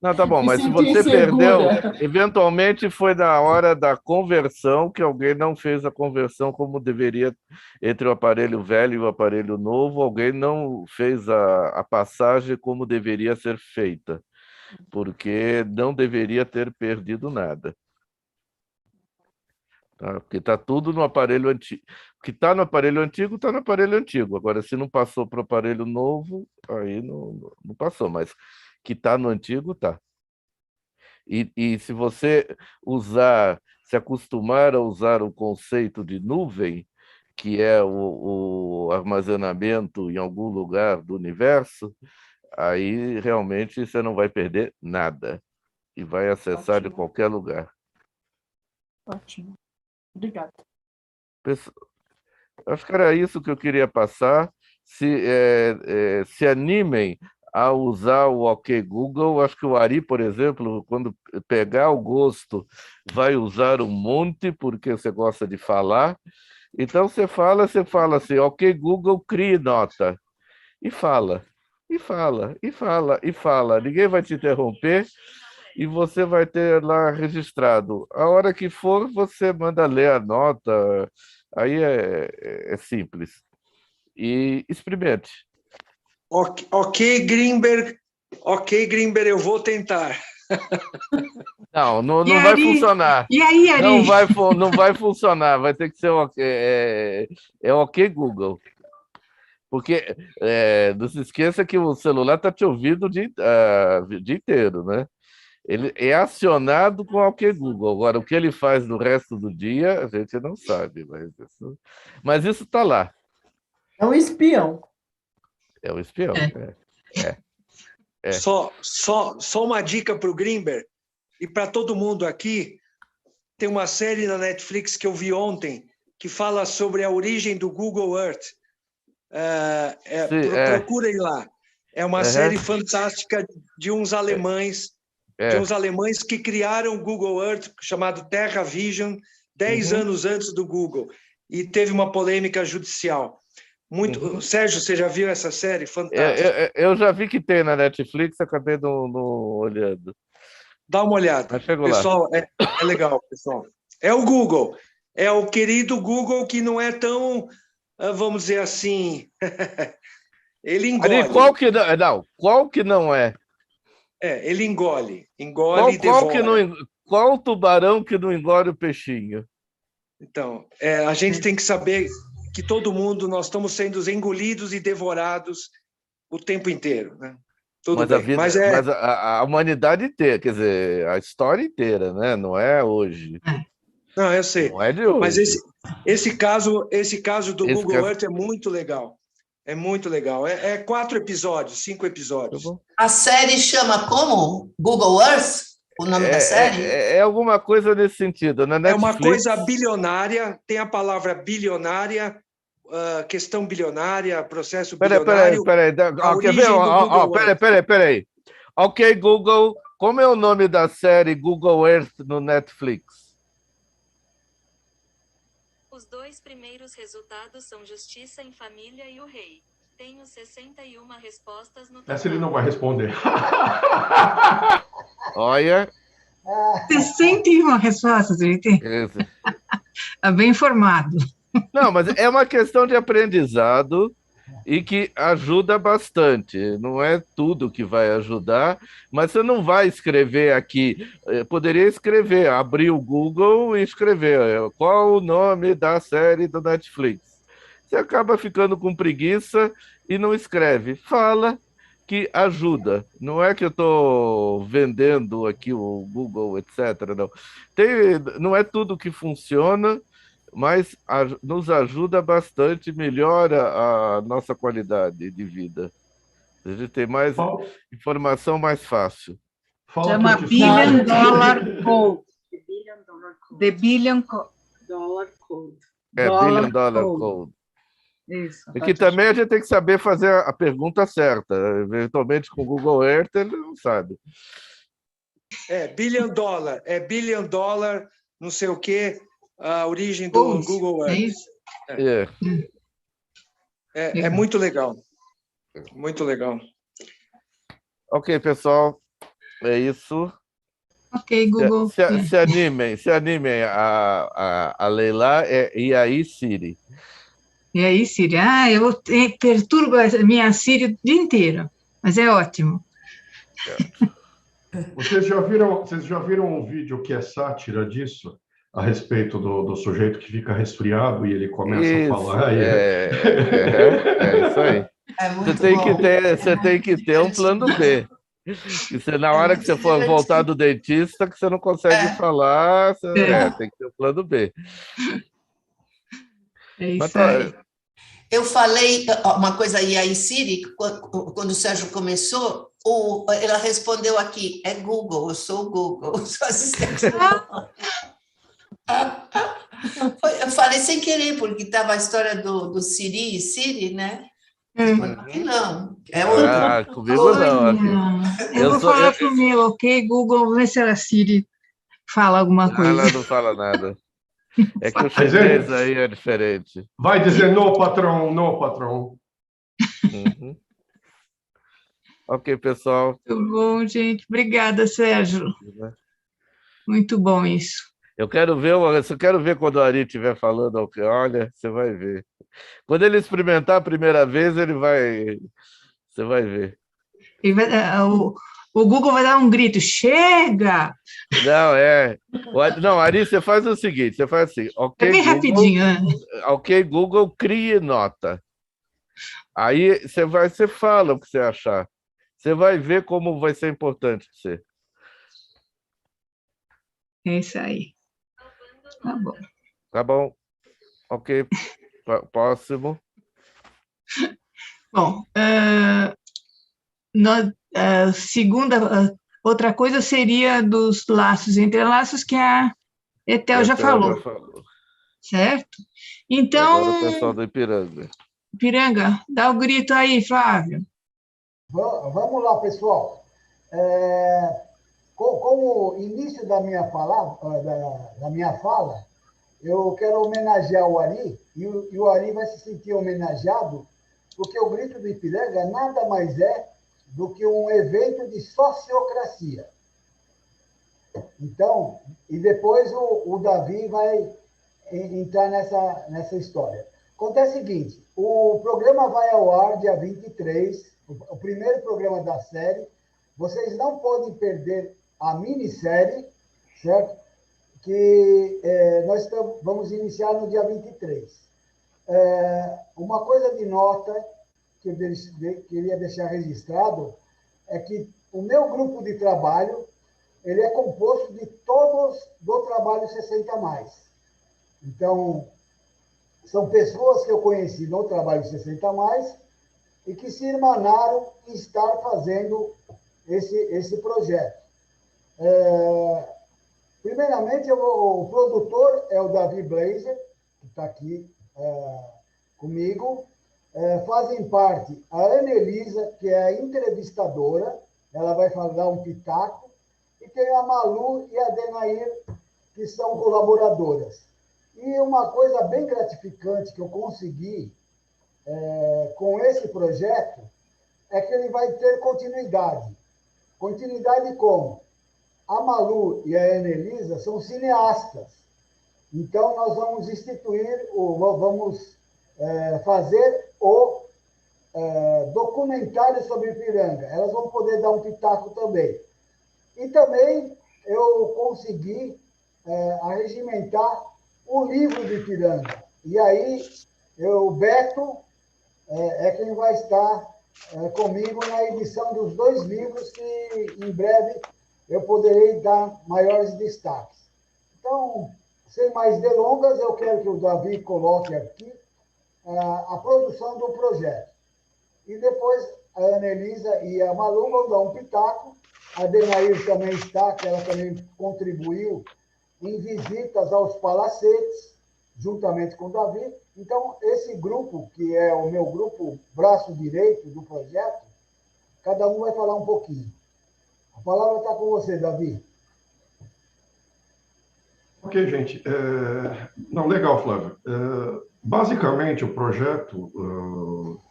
Não, tá bom, me mas se sinto você insegura. perdeu, eventualmente foi na hora da conversão que alguém não fez a conversão como deveria entre o aparelho velho e o aparelho novo, alguém não fez a passagem como deveria ser feita, porque não deveria ter perdido nada. Tá? Porque está tudo no aparelho antigo. O que está no aparelho antigo, está no aparelho antigo. Agora, se não passou para o aparelho novo, aí não passou, mas que está no antigo, está. E se você se acostumar a usar o conceito de nuvem, que é o armazenamento em algum lugar do universo, aí realmente você não vai perder nada e vai acessar de qualquer lugar. Ótimo. Obrigada. Acho que era isso que eu queria passar. Se animem a usar o OK Google. Acho que o Ari, por exemplo, quando pegar o gosto, vai usar um monte, porque você gosta de falar. Então, você fala assim, OK Google, crie nota. E fala, e fala, e fala, e fala. Ninguém vai te interromper e você vai ter lá registrado. A hora que for, você manda ler a nota. Aí é simples. E experimente. Ok, Grimberg, eu vou tentar. Não vai funcionar. E aí, Ari? Não vai funcionar, vai ter que ser OK Google. Porque não se esqueça que o celular está te ouvindo o dia inteiro, né? Ele é acionado com o OK Google. Agora, o que ele faz no resto do dia, a gente não sabe, mas isso está lá. É um espião. É um espião. Só uma dica para o Grimberg e para todo mundo aqui. Tem uma série na Netflix que eu vi ontem que fala sobre a origem do Google Earth. Procurem lá. É uma série fantástica de uns alemães, que criaram o Google Earth, chamado Terra Vision, 10 anos antes do Google. E teve uma polêmica judicial. Sérgio, você já viu essa série? Fantástica. Eu já vi que tem na Netflix, acabei não olhando. Dá uma olhada. Pessoal, é legal, pessoal. É o Google. É o querido Google que não é tão, vamos dizer assim, ele engole. Ali, qual que não é? Ele engole e devora. Qual tubarão que não engole o peixinho? Então, a gente tem que saber que todo mundo, nós estamos sendo engolidos e devorados o tempo inteiro, né? Mas a humanidade inteira, quer dizer, a história inteira, né? Não é hoje. Não, eu sei. Não é de hoje. Mas esse caso do Google Earth é muito legal. É muito legal. É 4 episódios, 5 episódios. A série chama como? Google Earth? O nome da série? É alguma coisa nesse sentido. Na Netflix, é uma coisa bilionária, tem a palavra bilionária, questão bilionária, processo bilionário. Peraí. Quer ver? Peraí. Ok, Google, como é o nome da série Google Earth no Netflix? Os 2 primeiros resultados são Justiça em Família e o Rei. Tenho 61 respostas no total. Essa ele não vai responder. Olha. 61 respostas, ele tem. Está bem informado. Não, mas é uma questão de aprendizado e que ajuda bastante. Não é tudo que vai ajudar, mas você não vai escrever aqui. Poderia escrever, abrir o Google e escrever qual o nome da série do Netflix. Você acaba ficando com preguiça e não escreve. Fala que ajuda. Não é que eu estou vendendo aqui o Google, etc. Não. Não é tudo que funciona, mas nos ajuda bastante, melhora a nossa qualidade de vida. A gente tem mais informação mais fácil. Chama Billion Dollar Code. The Billion Dollar Code. Billion Dollar Code. Isso. E que também a gente tem que saber fazer a pergunta certa. Eventualmente, com o Google Earth, ele não sabe. Billion Dollar, não sei o quê, a origem do Google Earth. É muito legal. Muito legal. Ok, pessoal. É isso. Ok, Google. Se animem a Leila e aí, Siri. E aí, Siri? Eu perturbo a minha Siri o dia inteiro, mas é ótimo. Vocês já viram um vídeo que é sátira disso? A respeito do sujeito que fica resfriado e ele começa a falar. É isso aí. Você tem que ter um plano B. E na hora que você for voltar do dentista, que você não consegue falar, tem que ter um plano B. É isso aí. Eu falei uma coisa aí, Siri, quando o Sérgio começou, ela respondeu aqui, é Google, eu sou o Google, sou assistente. Eu falei sem querer, porque estava a história do Siri e Siri, né? Não, é outro. Comigo não. Eu vou falar para o meu, ok, Google, vamos ver se a Siri fala alguma coisa. Ela não fala nada. É que o chinês aí é diferente. Vai dizer no, patrão, no, patrão. Uhum. Ok, pessoal. Muito bom, gente. Obrigada, Sérgio. Muito bom isso. Eu quero ver quando o Ari estiver falando, olha, você vai ver. Quando ele experimentar a primeira vez, você vai ver. O Google vai dar um grito, chega! Não, Ari, você faz o seguinte, você faz assim, ok, é bem Google, rapidinho, né? Ok, Google, crie nota. Aí você fala o que você achar. Você vai ver como vai ser importante para você. É isso aí. Tá bom. Tá bom. Ok. Próximo. Bom, outra coisa seria dos laços e entrelaços que a Etel já falou. Certo? Então... Agora o pessoal do Ipiranga. Ipiranga, dá o grito aí, Flávio. Vamos lá, pessoal. Como início da minha fala, eu quero homenagear o Ari, e o Ari vai se sentir homenageado, porque o Grito do Ipiranga nada mais é do que um evento de sociocracia. Então, e depois o Davi vai entrar nessa história. Acontece o seguinte, o programa vai ao ar dia 23, o primeiro programa da série. Vocês não podem perder a minissérie, certo? Que nós vamos iniciar no dia 23. Uma coisa de nota que eu queria deixar registrado é que o meu grupo de trabalho ele é composto de todos do Trabalho 60+. Então, são pessoas que eu conheci no Trabalho 60+, e que se irmanaram em estar fazendo esse projeto. Primeiramente, o produtor é o Davi Blazer, que está aqui comigo. Fazem parte a Ana Elisa, que é a entrevistadora, ela vai dar um pitaco, e tem a Malu e a Denair, que são colaboradoras. E uma coisa bem gratificante que eu consegui com esse projeto é que ele vai ter continuidade. Continuidade como? A Malu e a Ana Elisa são cineastas. Então, nós vamos vamos fazer o documentário sobre Ipiranga. Elas vão poder dar um pitaco também. E também eu consegui arregimentar o livro de Ipiranga. E aí, o Beto é quem vai estar comigo na edição dos 2 livros, que em breve eu poderei dar maiores destaques. Então, sem mais delongas, eu quero que o Davi coloque aqui a produção do projeto. E depois a Ana Elisa e a Malu vão dar um pitaco. A Denair também está, que ela também contribuiu em visitas aos palacetes, juntamente com o Davi. Então, esse grupo, que é o meu grupo braço direito do projeto, cada um vai falar um pouquinho. A palavra está com você, Davi. Ok, gente. Não, legal, Flávio. Basicamente, o projeto,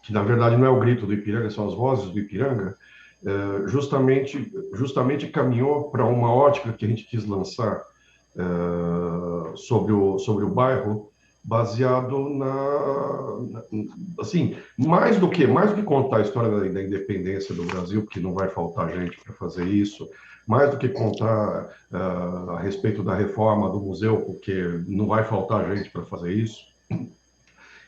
que na verdade não é o grito do Ipiranga, são as vozes do Ipiranga, justamente caminhou para uma ótica que a gente quis lançar sobre o bairro, baseado assim, mais do que contar a história da independência do Brasil, porque não vai faltar gente para fazer isso, mais do que contar a respeito da reforma do museu, porque não vai faltar gente para fazer isso.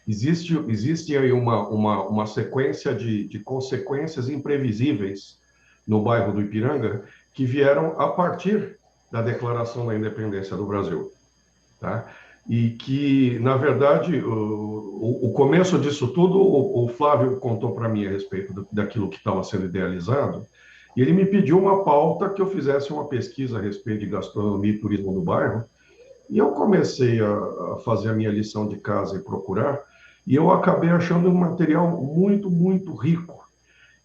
Existe aí uma sequência de consequências imprevisíveis no bairro do Ipiranga que vieram a partir da Declaração da Independência do Brasil, tá? E que, na verdade, o começo disso tudo, o Flávio contou para mim a respeito daquilo que estava sendo idealizado, e ele me pediu uma pauta que eu fizesse uma pesquisa a respeito de gastronomia e turismo no bairro, e eu comecei a fazer a minha lição de casa e procurar, e eu acabei achando um material muito, muito rico.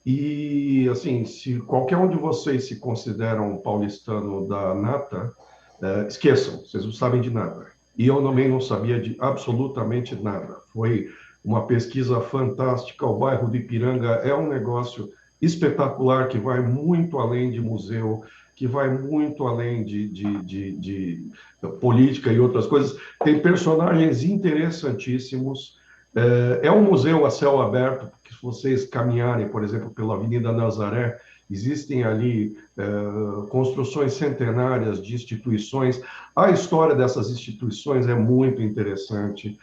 E, assim, se qualquer um de vocês se considera um paulistano da nata, esqueçam, vocês não sabem de nada. E eu também não sabia de absolutamente nada. Foi uma pesquisa fantástica. O bairro do Ipiranga é um negócio espetacular, que vai muito além de museu, que vai muito além de política e outras coisas. Tem personagens interessantíssimos. É um museu a céu aberto, porque se vocês caminharem, por exemplo, pela Avenida Nazaré, existem ali construções centenárias de instituições. A história dessas instituições é muito interessante.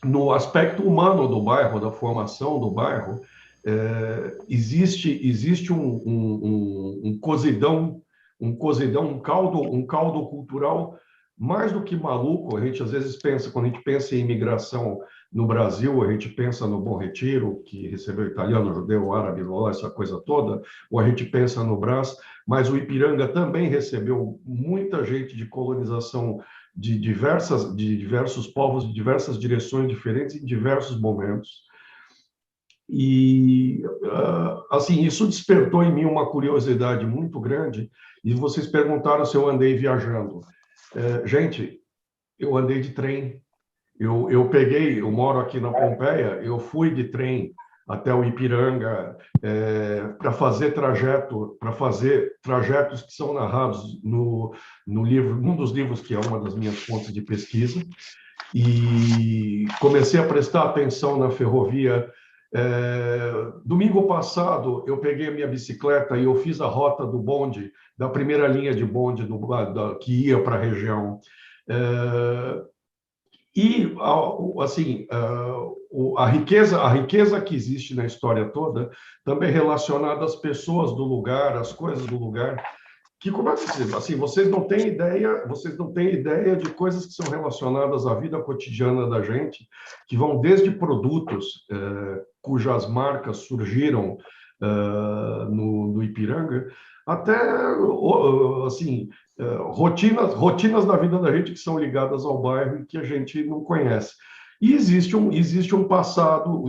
No aspecto humano do bairro, da formação do bairro, existe um cozidão, um caldo cultural mais do que maluco. A gente às vezes pensa, quando a gente pensa em imigração no Brasil, a gente pensa no Bom Retiro, que recebeu italiano, judeu, árabe, essa coisa toda, ou a gente pensa no Brás, mas o Ipiranga também recebeu muita gente de colonização de diversos povos, de diversas direções diferentes, em diversos momentos. E, assim, isso despertou em mim uma curiosidade muito grande, e vocês perguntaram se eu andei viajando. Gente, eu andei de trem. Eu moro aqui na Pompeia, eu fui de trem até o Ipiranga para fazer trajetos que são narrados no livro, num dos livros que é uma das minhas fontes de pesquisa, e comecei a prestar atenção na ferrovia. Domingo passado, eu peguei a minha bicicleta e eu fiz a rota do bonde, da primeira linha de bonde que ia para a região. E, assim, a riqueza que existe na história toda, também relacionada às pessoas do lugar, às coisas do lugar, que, como é que se diz? Assim, vocês não têm ideia de coisas que são relacionadas à vida cotidiana da gente, que vão desde produtos cujas marcas surgiram no Ipiranga, até, assim, rotinas da vida da gente que são ligadas ao bairro e que a gente não conhece. E existe um passado,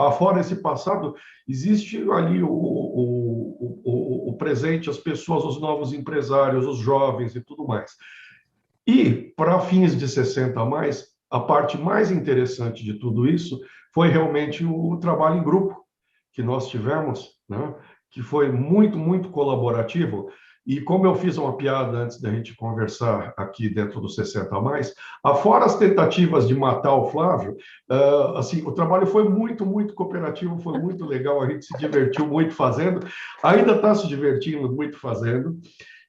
afora esse passado, existe ali o presente, as pessoas, os novos empresários, os jovens e tudo mais. E, para fins de 60 a mais, a parte mais interessante de tudo isso foi realmente o trabalho em grupo que nós tivemos, né? Que foi muito, muito colaborativo. E como eu fiz uma piada antes da gente conversar aqui dentro do 60 a mais, afora as tentativas de matar o Flávio, assim, o trabalho foi muito, muito cooperativo, foi muito legal, a gente se divertiu muito fazendo, ainda está se divertindo muito fazendo,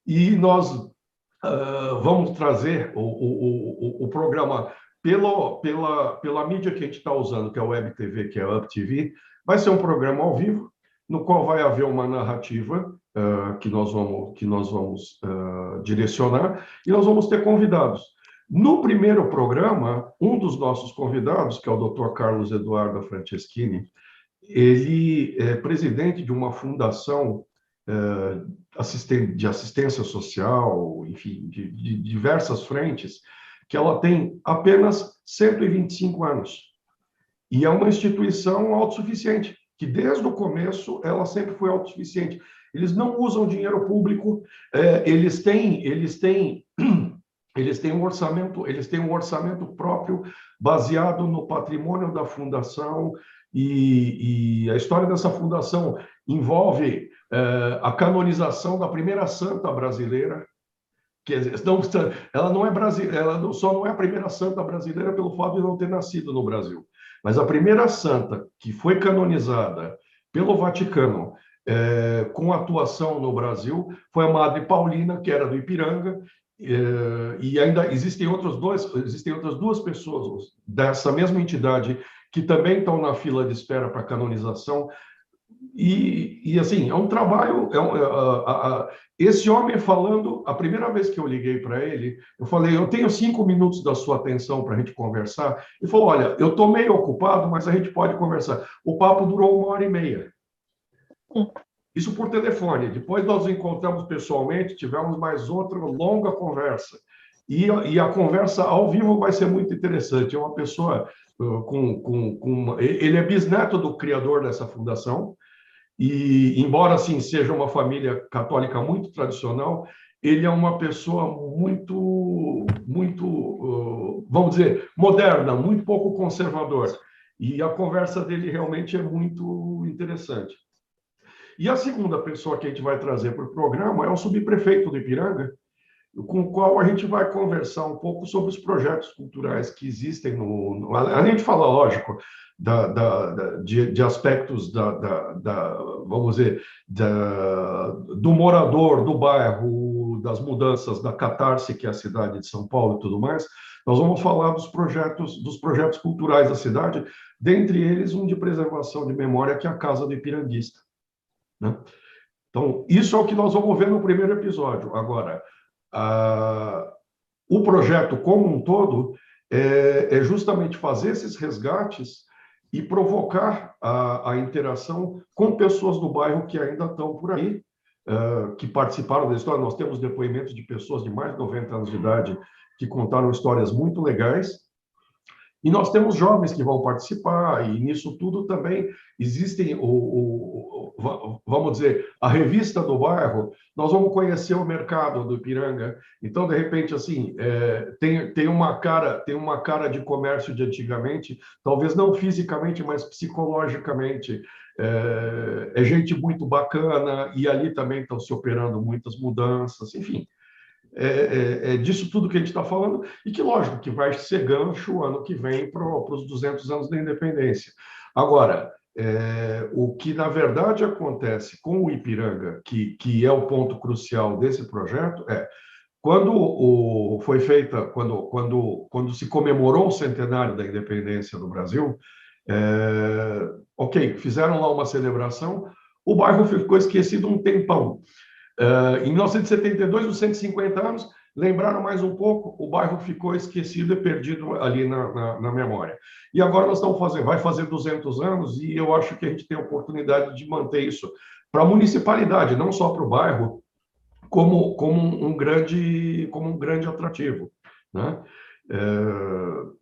e nós vamos trazer o programa pela mídia que a gente está usando, que é a Web TV, que é a Up TV, vai ser um programa ao vivo, no qual vai haver uma narrativa que nós vamos direcionar, e nós vamos ter convidados. No primeiro programa, um dos nossos convidados, que é o Dr. Carlos Eduardo Franceschini, ele é presidente de uma fundação de assistência social, enfim, de diversas frentes, que ela tem apenas 125 anos. E é uma instituição autossuficiente, que desde o começo ela sempre foi autossuficiente. Eles não usam dinheiro público, eles têm um orçamento próprio baseado no patrimônio da fundação, e a história dessa fundação envolve a canonização da primeira santa brasileira, que ela não é brasileira, ela só não é a primeira santa brasileira pelo fato de não ter nascido no Brasil. Mas a primeira santa que foi canonizada pelo Vaticano com atuação no Brasil foi a Madre Paulina, que era do Ipiranga, e ainda existem outras duas pessoas dessa mesma entidade que também estão na fila de espera para canonização. E assim, é um trabalho. Esse homem falando, a primeira vez que eu liguei para ele, eu falei: eu tenho 5 minutos da sua atenção para a gente conversar. Ele falou: olha, eu estou meio ocupado, mas a gente pode conversar. O papo durou 1h30. Isso por telefone. Depois nós nos encontramos pessoalmente, tivemos mais outra longa conversa. E a conversa ao vivo vai ser muito interessante. É uma pessoa ele é bisneto do criador dessa fundação. E, embora assim seja uma família católica muito tradicional, ele é uma pessoa muito, vamos dizer, moderna, muito pouco conservador. E a conversa dele realmente é muito interessante. E a segunda pessoa que a gente vai trazer para o programa é o subprefeito do Ipiranga, com o qual a gente vai conversar um pouco sobre os projetos culturais que existem além de falar, lógico, de aspectos vamos dizer, do morador, do bairro, das mudanças, da catarse que é a cidade de São Paulo e tudo mais. Nós vamos falar dos projetos culturais da cidade, dentre eles um de preservação de memória, que é a Casa do Ipiranguista, né? Então, isso é o que nós vamos ver no primeiro episódio. Agora, o projeto como um todo é justamente fazer esses resgates e provocar a interação com pessoas do bairro que ainda estão por aí, que participaram da história. Nós temos depoimentos de pessoas de mais de 90 anos de idade que contaram histórias muito legais. E nós temos jovens que vão participar, e nisso tudo também existem, vamos dizer, a revista do bairro. Nós vamos conhecer o mercado do Ipiranga. Então, de repente, assim, tem uma cara de comércio de antigamente, talvez não fisicamente, mas psicologicamente. É gente muito bacana, e ali também estão se operando muitas mudanças, enfim. É disso tudo que a gente está falando, e que, lógico, que vai ser gancho ano que vem para os 200 anos da independência. Agora, o que, na verdade, acontece com o Ipiranga, que é o ponto crucial desse projeto, foi feita, quando se comemorou o centenário da independência do Brasil, ok, fizeram lá uma celebração, o bairro ficou esquecido um tempão. Em 1972, os 150 anos, lembraram mais um pouco, o bairro ficou esquecido e perdido ali na memória. E agora nós estamos vai fazer 200 anos, e eu acho que a gente tem a oportunidade de manter isso para a municipalidade, não só para o bairro, como um grande atrativo, né?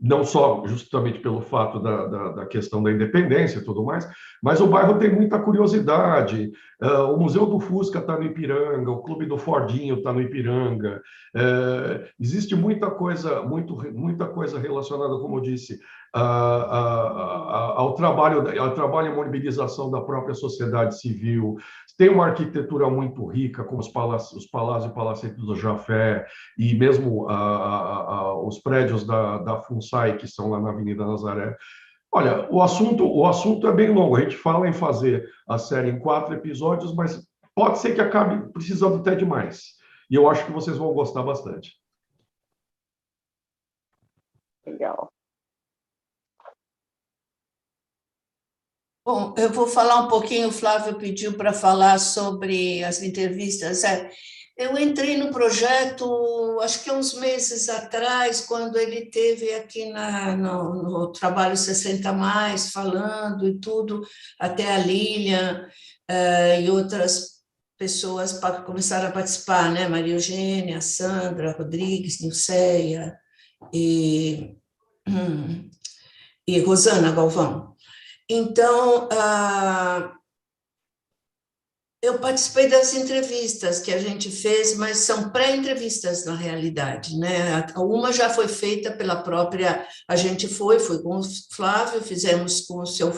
Não só justamente pelo fato da questão da independência e tudo mais, mas o bairro tem muita curiosidade. O Museu do Fusca está no Ipiranga, o Clube do Fordinho está no Ipiranga. Existe muita coisa relacionada, como eu disse, ao trabalho e mobilização da própria sociedade civil. Tem uma arquitetura muito rica, como os palácios e palacetes do Jafé, e mesmo os prédios da FUNSAI, que estão lá na Avenida Nazaré. Olha, o assunto é bem longo. A gente fala em fazer a série em 4 episódios, mas pode ser que acabe precisando até de mais. E eu acho que vocês vão gostar bastante. Legal. Bom, eu vou falar um pouquinho, o Flávio pediu para falar sobre as entrevistas. Eu entrei no projeto, acho que há uns meses atrás, quando ele teve aqui no Trabalho 60+, falando e tudo, até a Lilian e outras pessoas começaram a participar, né? Maria Eugênia, Sandra Rodrigues, Nilceia e Rosana Galvão. Então, eu participei das entrevistas que a gente fez, mas são pré-entrevistas, na realidade, né? Uma já foi feita pela própria... A gente foi com o Flávio, fizemos com o seu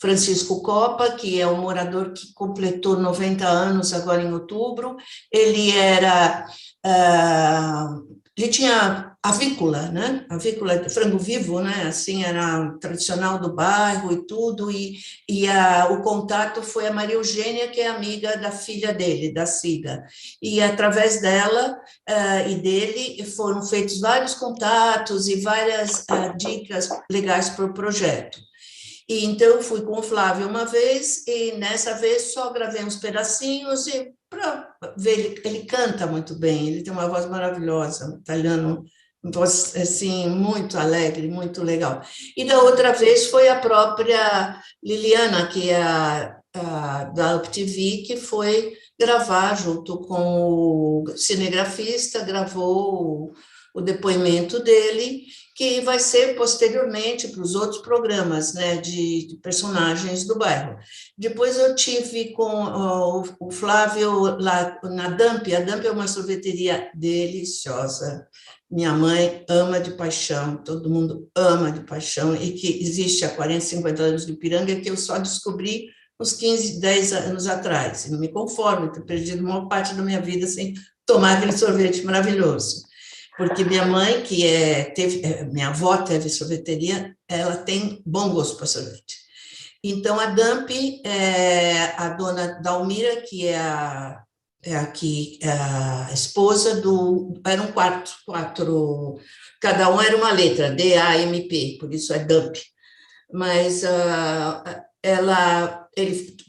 Francisco Copa, que é um morador que completou 90 anos agora em outubro. Ele tinha avícola, né? Avícola de frango vivo, né? Assim, era tradicional do bairro e tudo, e o contato foi a Maria Eugênia, que é amiga da filha dele, da Cida, e através dela e dele foram feitos vários contatos e várias dicas legais para o projeto. E então eu fui com o Flávio uma vez, e nessa vez só gravei uns pedacinhos, e para ver, ele canta muito bem, ele tem uma voz maravilhosa, italiano, uma voz assim, muito alegre, muito legal. E da outra vez foi a própria Liliana, que é da UpTV, que foi gravar junto com o cinegrafista, gravou o depoimento dele, que vai ser posteriormente para os outros programas, né, de personagens do bairro. Depois eu tive com o Flávio lá na Dump. A Dump é uma sorveteria deliciosa. Minha mãe ama de paixão, todo mundo ama de paixão, e que existe há 40, 50 anos de Ipiranga, que eu só descobri uns 15, 10 anos atrás. Não me conformo, ter perdido uma parte da minha vida sem tomar aquele sorvete maravilhoso. Porque minha mãe, minha avó teve sorveteria, ela tem bom gosto para sorvete. Então, a Dump, a dona Dalmira, que é a esposa eram quatro, cada um era uma letra, D-A-M-P, por isso é Dump. Mas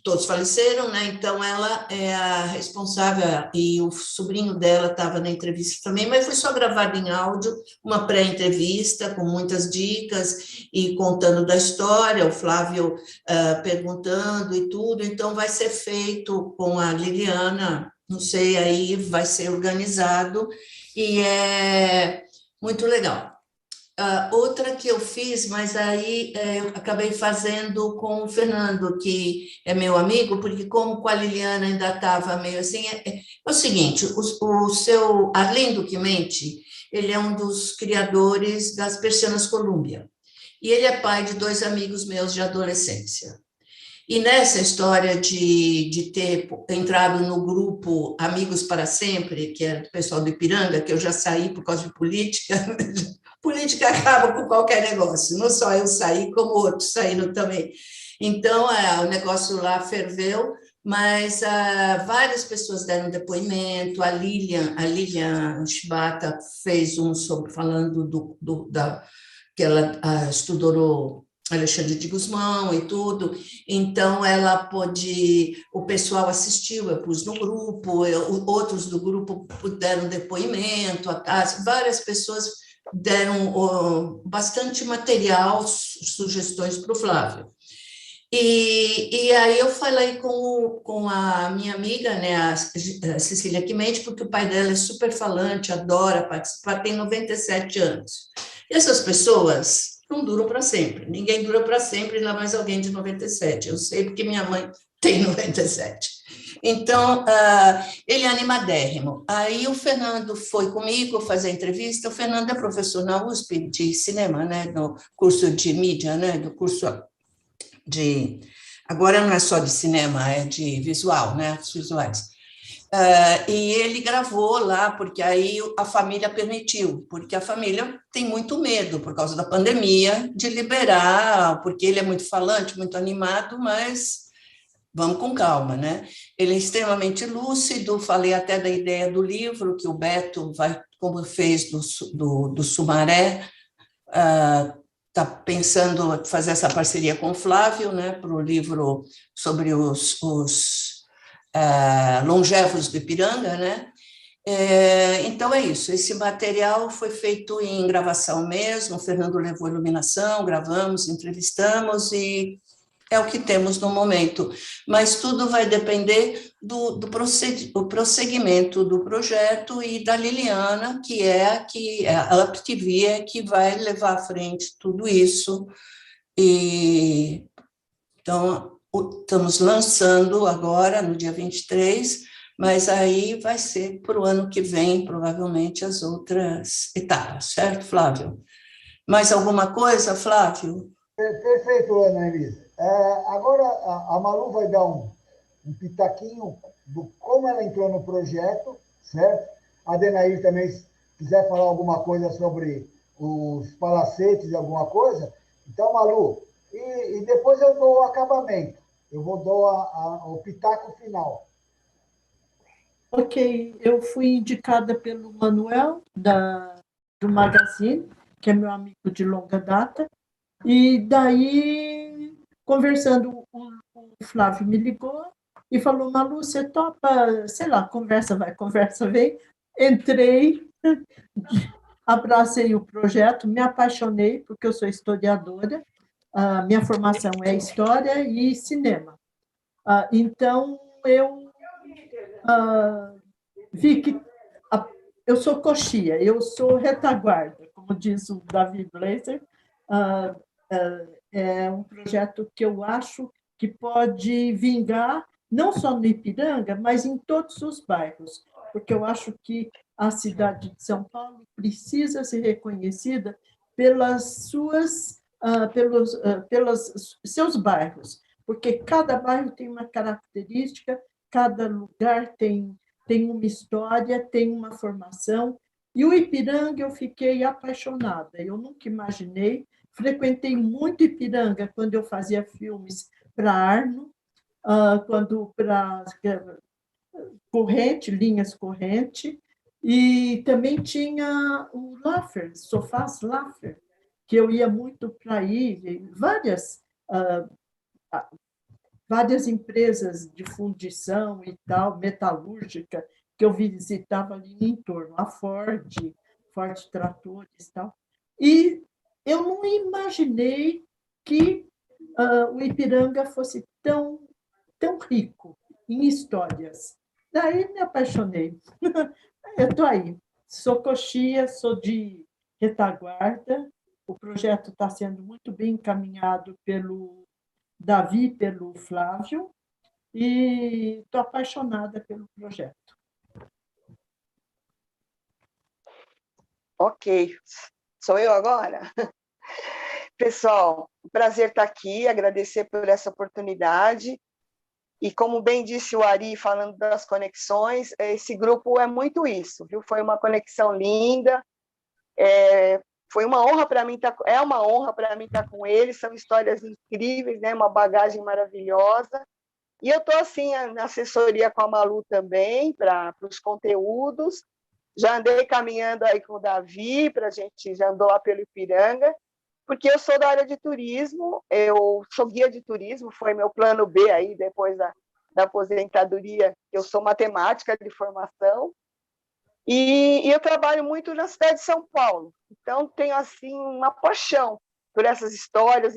todos faleceram, né? Então ela é a responsável, e o sobrinho dela estava na entrevista também, mas foi só gravado em áudio, uma pré-entrevista com muitas dicas e contando da história, o Flávio perguntando e tudo. Então vai ser feito com a Liliana, não sei, aí vai ser organizado, e é muito legal. Outra que eu fiz, mas aí eu acabei fazendo com o Fernando, que é meu amigo, porque como com a Liliana ainda estava meio assim, é o seguinte, o seu Arlindo Quimente, ele é um dos criadores das Persianas Columbia, e ele é pai de 2 amigos meus de adolescência. E nessa história de ter entrado no grupo Amigos para Sempre, que é do pessoal do Ipiranga, que eu já saí por causa de política, política acaba com qualquer negócio, não só eu saí, como outros saíram também. Então, o negócio lá ferveu, mas várias pessoas deram depoimento. A Lilian Shibata fez um falando que ela estudou Alexandre de Gusmão e tudo, então ela o pessoal assistiu, eu pus no grupo, outros do grupo deram depoimento, várias pessoas deram bastante material, sugestões para o Flávio. E aí eu falei com a minha amiga, né, a Cecília Quimente, porque o pai dela é super falante, adora participar, tem 97 anos. E essas pessoas não duram para sempre. Ninguém dura para sempre, ainda mais alguém de 97. Eu sei porque minha mãe tem 97. Então, ele é animadérrimo. Aí o Fernando foi comigo fazer a entrevista. O Fernando é professor na USP de cinema, né, no curso de mídia, né, do curso agora não é só de cinema, é de visual, né, artes visuais. E ele gravou lá, porque aí a família permitiu, porque a família tem muito medo, por causa da pandemia, de liberar, porque ele é muito falante, muito animado, mas vamos com calma, né? Ele é extremamente lúcido, falei até da ideia do livro, que o Beto como fez do Sumaré, está pensando em fazer essa parceria com o Flávio, né, para o livro sobre os longevos do Ipiranga, né? Então é isso, esse material foi feito em gravação mesmo, o Fernando levou iluminação, gravamos, entrevistamos e é o que temos no momento, mas tudo vai depender do prosseguimento do projeto e da Liliana, que é a UpTV, que vai levar à frente tudo isso. E então estamos lançando agora, no dia 23, mas aí vai ser para o ano que vem, provavelmente, as outras etapas, certo, Flávio? Mais alguma coisa, Flávio? Perfeito, Ana Elisa. Agora, a Malu vai dar um pitaquinho do como ela entrou no projeto, certo? A Denair também, se quiser falar alguma coisa sobre os palacetes, alguma coisa. Então, Malu, e depois eu dou o acabamento. Eu vou dar o pitaco final. Ok, eu fui indicada pelo Manuel, do Magazine, que é meu amigo de longa data, e daí, conversando, o Flávio me ligou e falou, Malu, você topa, sei lá, conversa vai, conversa vem. Entrei, abracei o projeto, me apaixonei, porque eu sou historiadora, a minha formação é história e cinema. Então, eu vi que eu sou coxia, eu sou retaguarda, como diz o Davi Blazer. É um projeto que eu acho que pode vingar não só no Ipiranga, mas em todos os bairros, porque eu acho que a cidade de São Paulo precisa ser reconhecida pelos seus bairros, porque cada bairro tem uma característica, cada lugar tem uma história, tem uma formação. E o Ipiranga eu fiquei apaixonada. Eu nunca imaginei. Frequentei muito Ipiranga quando eu fazia filmes para Arno, quando para corrente, linhas corrente, e também tinha o Laffer, Sofás Laffer, que eu ia muito para aí, várias empresas de fundição e tal, metalúrgica, que eu visitava ali no entorno, a Ford Tratores e tal. E eu não imaginei que o Ipiranga fosse tão rico em histórias. Daí me apaixonei. Eu estou aí. Sou coxia, sou de retaguarda. O projeto está sendo muito bem encaminhado pelo Davi, pelo Flávio, e estou apaixonada pelo projeto. Ok. Sou eu agora? Pessoal, prazer estar aqui, agradecer por essa oportunidade. E como bem disse o Ari, falando das conexões, esse grupo é muito isso, viu? Foi uma conexão linda, foi uma honra para mim é uma honra para mim estar com eles, são histórias incríveis, né? Uma bagagem maravilhosa. E eu estou assim, na assessoria com a Malu também, para os conteúdos. Já andei caminhando aí com o Davi, a gente já andou lá pelo Ipiranga, porque eu sou da área de turismo, eu sou guia de turismo, foi meu plano B aí, depois da aposentadoria, eu sou matemática de formação, e eu trabalho muito na cidade de São Paulo. Então, tenho assim uma paixão por essas histórias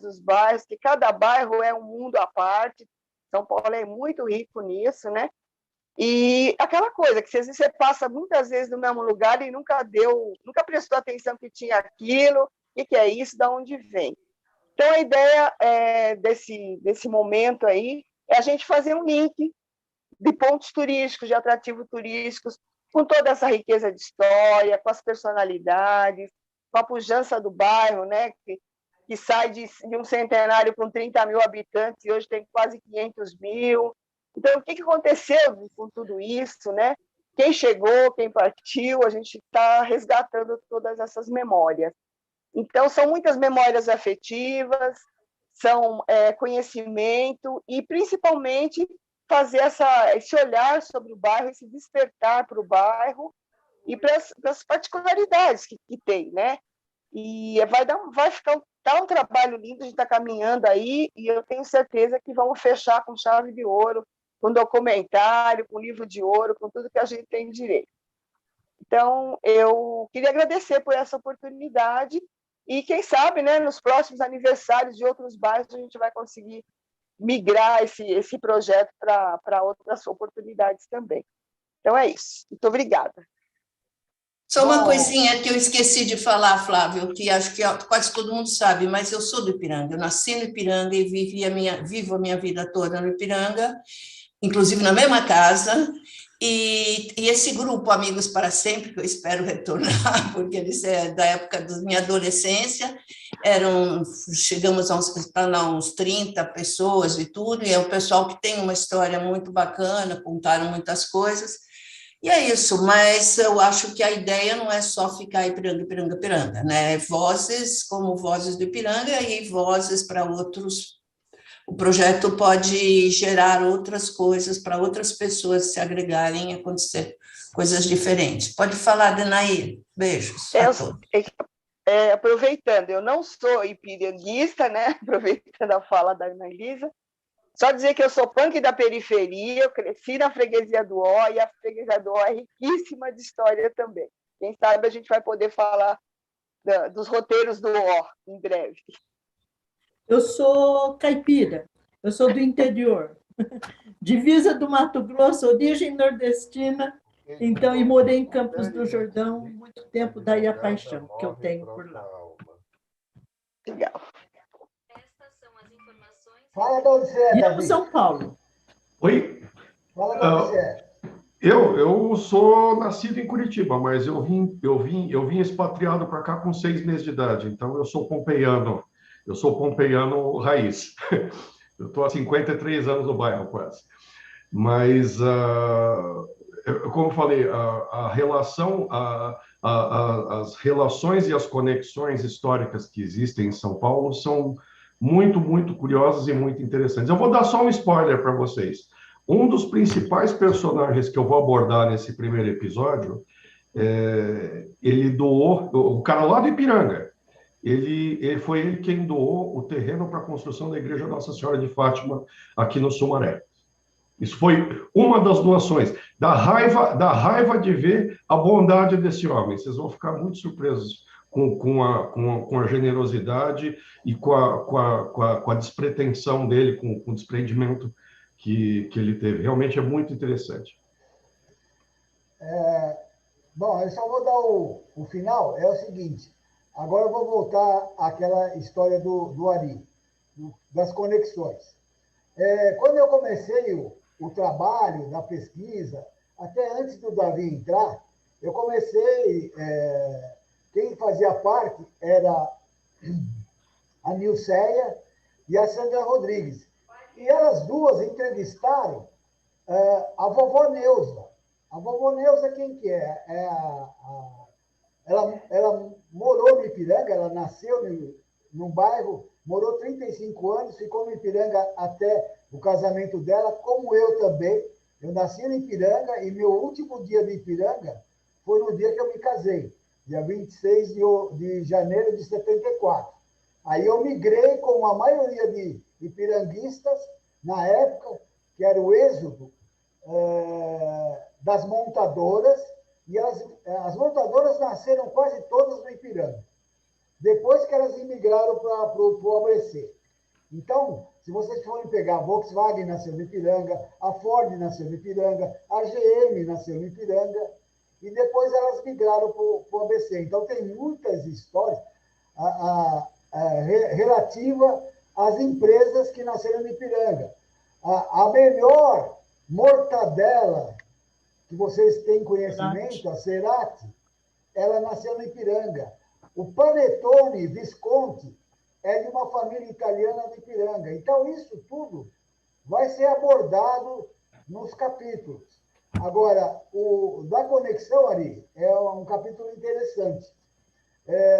dos bairros, que cada bairro é um mundo à parte. São Paulo é muito rico nisso, né? E aquela coisa que você passa muitas vezes no mesmo lugar e nunca prestou atenção que tinha aquilo, o que é isso, de onde vem. Então, a ideia desse momento aí é a gente fazer um link de pontos turísticos, de atrativos turísticos, com toda essa riqueza de história, com as personalidades, com a pujança do bairro, né? Que sai de um centenário com 30 mil habitantes e hoje tem quase 500 mil. Então, o que aconteceu com tudo isso, né? Quem chegou, quem partiu, a gente está resgatando todas essas memórias. Então, são muitas memórias afetivas, são conhecimento e, principalmente, fazer esse olhar sobre o bairro, esse despertar para o bairro e para as particularidades que tem, né? E vai ficar um trabalho lindo, a gente está caminhando aí, e eu tenho certeza que vamos fechar com chave de ouro, com documentário, com livro de ouro, com tudo que a gente tem direito. Então, eu queria agradecer por essa oportunidade e, quem sabe, né, nos próximos aniversários de outros bairros, a gente vai conseguir migrar esse projeto para outras oportunidades também. Então, é isso. Muito obrigada. Só uma coisinha que eu esqueci de falar, Flávio, que acho que quase todo mundo sabe, mas eu sou do Ipiranga. Eu nasci no Ipiranga e vivo a minha vida toda no Ipiranga, inclusive na mesma casa. E esse grupo Amigos para Sempre, que eu espero retornar, porque eles é da época da minha adolescência, chegamos a uns 30 pessoas e tudo, e é um pessoal que tem uma história muito bacana, contaram muitas coisas. E é isso, mas eu acho que a ideia não é só ficar Ipiranga, né? Vozes como Vozes do Ipiranga e vozes para outros. O projeto pode gerar outras coisas para outras pessoas se agregarem e acontecer coisas diferentes. Pode falar, Denaí. Beijos a todos. Aproveitando, eu não sou ipiranguista, né? Aproveitando a fala da Ana Elisa, só dizer que eu sou punk da periferia, eu cresci na freguesia do Ó, e a freguesia do Ó é riquíssima de história também. Quem sabe a gente vai poder falar dos roteiros do Ó em breve. Eu sou caipira, eu sou do interior, divisa do Mato Grosso, origem nordestina, então, e morei em Campos do Jordão muito tempo, daí a paixão que eu tenho por lá. Legal. Fala de onde você é, Davi. São Paulo. Oi? Fala de onde você é. Eu sou nascido em Curitiba, mas eu vim expatriado para cá com 6 meses de idade, então eu sou pompeiano raiz. Eu estou há 53 anos no bairro, quase. Mas, como eu falei, as relações e as conexões históricas que existem em São Paulo são muito, muito curiosas e muito interessantes. Eu vou dar só um spoiler para vocês. Um dos principais personagens que eu vou abordar nesse primeiro episódio, ele doou, o cara lá do Ipiranga, foi ele quem doou o terreno para a construção da Igreja Nossa Senhora de Fátima aqui no Sumaré. Isso foi uma das doações. Da raiva de ver a bondade desse homem. Vocês vão ficar muito surpresos com a generosidade e com a despretensão dele, com o desprendimento que ele teve. Realmente é muito interessante. Bom, eu só vou dar o final. É o seguinte, agora eu vou voltar àquela história do Ari, das conexões. Quando eu comecei o trabalho da pesquisa, até antes do Davi entrar, eu comecei... Quem fazia parte era a Nilceia e a Sandra Rodrigues. E elas duas entrevistaram a vovó Neuza. A vovó Neuza, quem que é? Ela morou no Ipiranga, ela nasceu num bairro morou 35 anos, ficou no Ipiranga até o casamento dela, como eu também. Eu nasci no Ipiranga e meu último dia de Ipiranga foi no dia que eu me casei, dia 26 de janeiro de 74. Aí eu migrei com a maioria de ipiranguistas, na época, que era o êxodo das montadoras, e as montadoras nasceram quase todas no Ipiranga, depois que elas imigraram para o ABC. Então, se vocês forem pegar, a Volkswagen nasceu no Ipiranga, a Ford nasceu no Ipiranga, a GM nasceu no Ipiranga, e depois elas migraram para o ABC. Então, tem muitas histórias relativas às empresas que nasceram no Ipiranga. A melhor mortadela que vocês têm conhecimento, a Cerati, ela nasceu no Ipiranga. O Panettone Visconti é de uma família italiana do Ipiranga. Então, isso tudo vai ser abordado nos capítulos. Agora, o da conexão, Ari, é um capítulo interessante.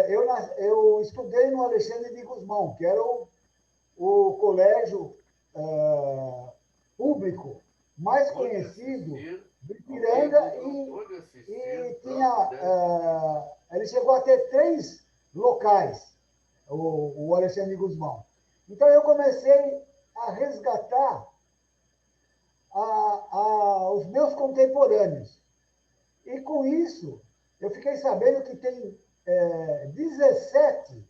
Eu estudei no Alexandre de Gusmão, que era o colégio público mais conhecido do Ipiranga, e tinha, ele chegou a ter 3 locais, o Alexandre de Gusmão. Então, eu comecei a resgatar os meus contemporâneos. E, com isso, eu fiquei sabendo que tem 17,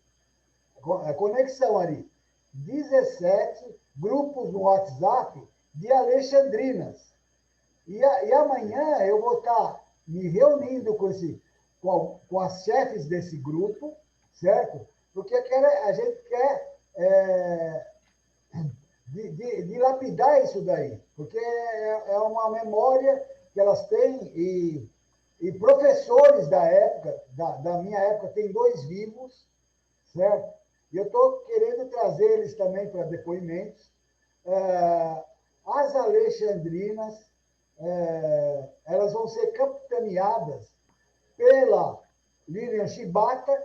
conexão ali, 17 grupos no WhatsApp de alexandrinas. E amanhã eu vou estar me reunindo com as chefes desse grupo, certo? Porque a gente quer dilapidar isso daí, porque é uma memória que elas têm, e professores da época, da minha época, tem 2 vivos, certo? E eu estou querendo trazer eles também para depoimentos. As alexandrinas, elas vão ser capitaneadas pela Lilian Shibata,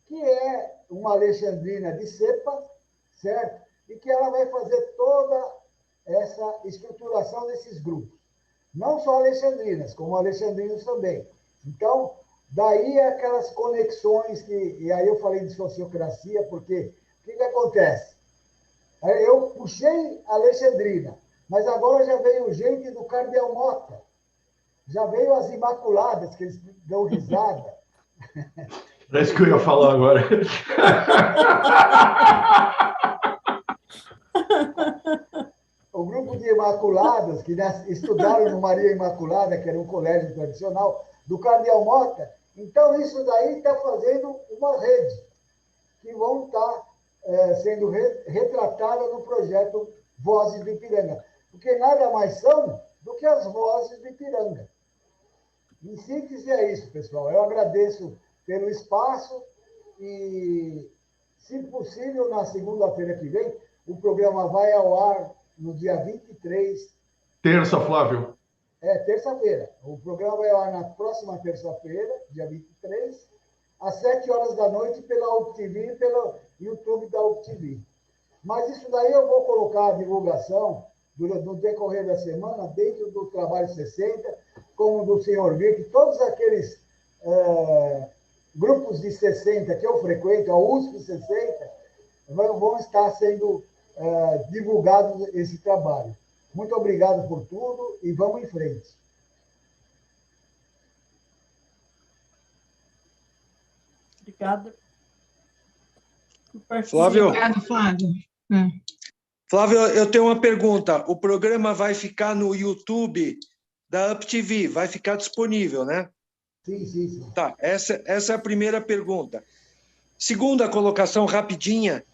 que é uma alexandrina de cepa, certo? E que ela vai fazer toda essa estruturação desses grupos. Não só alexandrinas, como alexandrinos também. Então, daí aquelas conexões e aí eu falei de sociocracia, porque o que acontece? Eu puxei a alexandrina, mas agora já veio gente do Cardeal Mota, já veio as Imaculadas, que eles dão risada. É isso que eu ia falar agora. O grupo de Imaculadas, que estudaram no Maria Imaculada, que era um colégio tradicional, do Cardeal Mota. Então, isso daí está fazendo uma rede, que vão estar sendo retratada no projeto Vozes do Ipiranga. Porque nada mais são do que as vozes do Ipiranga. Em síntese, é isso, pessoal. Eu agradeço pelo espaço e, se possível, na segunda-feira que vem, o programa vai ao ar no dia 23. Terça, Flávio. Terça-feira. O programa vai ao ar na próxima terça-feira, dia 23, às 7 horas da noite, pela UpTV e pelo YouTube da UpTV. Mas isso daí eu vou colocar a divulgação no decorrer da semana, dentro do Trabalho 60, como do Senhor Vic, todos aqueles grupos de 60 que eu frequento, a USP 60, vão estar sendo divulgados esse trabalho. Muito obrigado por tudo e vamos em frente. Obrigada. Flávio. Obrigado, Flávio. Flávio, eu tenho uma pergunta. O programa vai ficar no YouTube da UpTV, vai ficar disponível, né? Sim. Tá, essa é a primeira pergunta. Segunda colocação, rapidinha.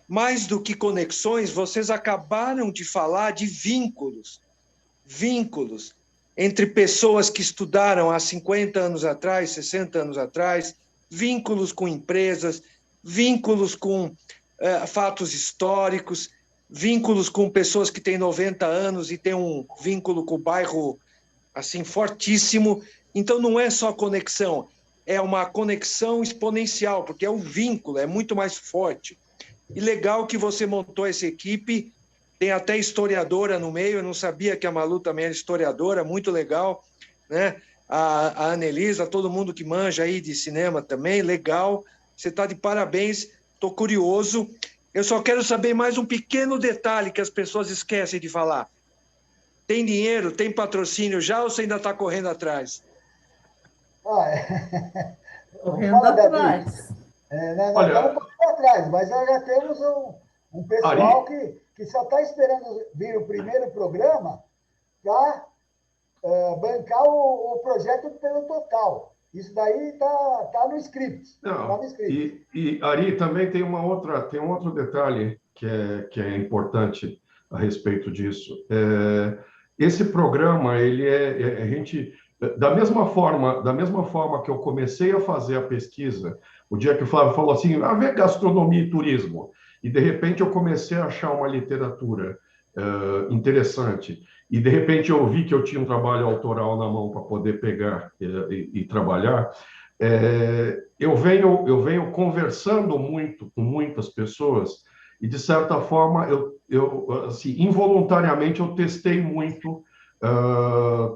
Mais do que conexões, vocês acabaram de falar de vínculos. Vínculos entre pessoas que estudaram há 50 anos atrás, 60 anos atrás, vínculos com empresas, vínculos com fatos históricos, vínculos com pessoas que têm 90 anos e têm um vínculo com o bairro assim, fortíssimo. Então, não é só conexão, é uma conexão exponencial, porque é um vínculo, é muito mais forte. E legal que você montou essa equipe, tem até historiadora no meio, eu não sabia que a Malu também era historiadora, muito legal, né? A Anelisa, todo mundo que manja aí de cinema também, legal, você está de parabéns, estou curioso. Eu só quero saber mais um pequeno detalhe que as pessoas esquecem de falar. Tem dinheiro, tem patrocínio já ou você ainda está correndo atrás? Correndo atrás. Nós estamos correndo atrás, mas nós já temos um pessoal que só está esperando vir o primeiro programa para bancar o projeto pelo total. Isso daí está no script. Não, e Ari, também tem um outro detalhe que é importante a respeito disso. Esse programa, a gente, da mesma forma que eu comecei a fazer a pesquisa, o dia que o Flávio falou assim, ver gastronomia e turismo, e de repente eu comecei a achar uma literatura interessante, e de repente eu vi que eu tinha um trabalho autoral na mão para poder pegar e trabalhar, eu venho conversando muito com muitas pessoas, e de certa forma, assim, involuntariamente eu testei muito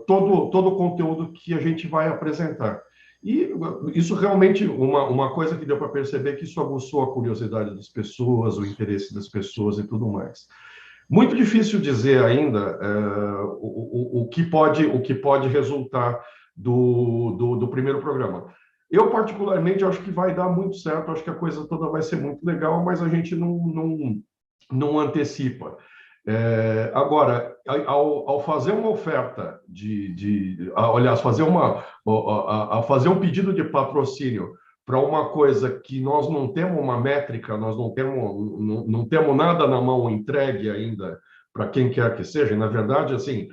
todo o conteúdo que a gente vai apresentar. E isso realmente, uma coisa que deu para perceber, que isso aguçou a curiosidade das pessoas, o interesse das pessoas e tudo mais. Muito difícil dizer ainda o que pode resultar do primeiro programa. Eu, particularmente, acho que vai dar muito certo, acho que a coisa toda vai ser muito legal, mas a gente não antecipa. Agora, ao fazer uma oferta aliás, fazer um pedido de patrocínio para uma coisa que nós não temos uma métrica, nós não temos nada na mão entregue ainda para quem quer que seja, e, na verdade, assim,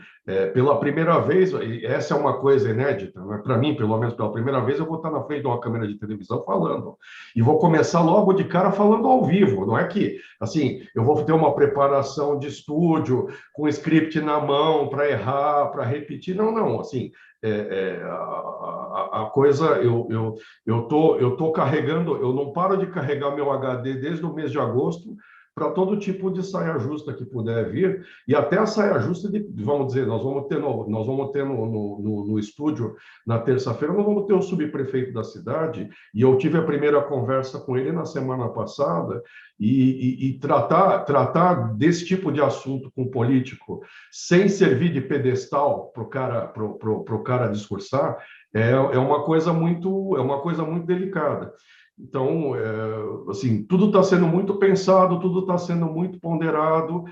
pela primeira vez, essa é uma coisa inédita, né? Para mim, pelo menos pela primeira vez, eu vou estar na frente de uma câmera de televisão falando, e vou começar logo de cara falando ao vivo, não é que, assim, eu vou ter uma preparação de estúdio, com script na mão, para errar, para repetir, não, assim, a coisa, eu tô carregando, eu não paro de carregar meu HD desde o mês de agosto, para todo tipo de saia justa que puder vir, e até a saia justa vamos dizer, nós vamos ter no estúdio, na terça-feira, nós vamos ter o subprefeito da cidade, e eu tive a primeira conversa com ele na semana passada, e tratar desse tipo de assunto com político, sem servir de pedestal para o cara discursar, é uma coisa muito delicada. Então, assim, tudo está sendo muito pensado, tudo está sendo muito ponderado,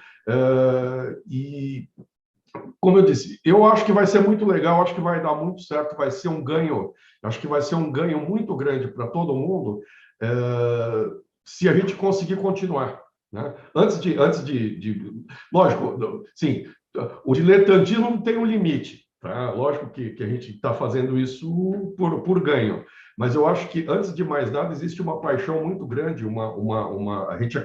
e, como eu disse, eu acho que vai ser muito legal, acho que vai dar muito certo, vai ser um ganho, acho que vai ser um ganho muito grande para todo mundo, se a gente conseguir continuar, né? Antes de lógico, sim, o diletantismo não tem um limite, tá? Lógico que a gente está fazendo isso por ganho. Mas eu acho que, antes de mais nada, existe uma paixão muito grande, a gente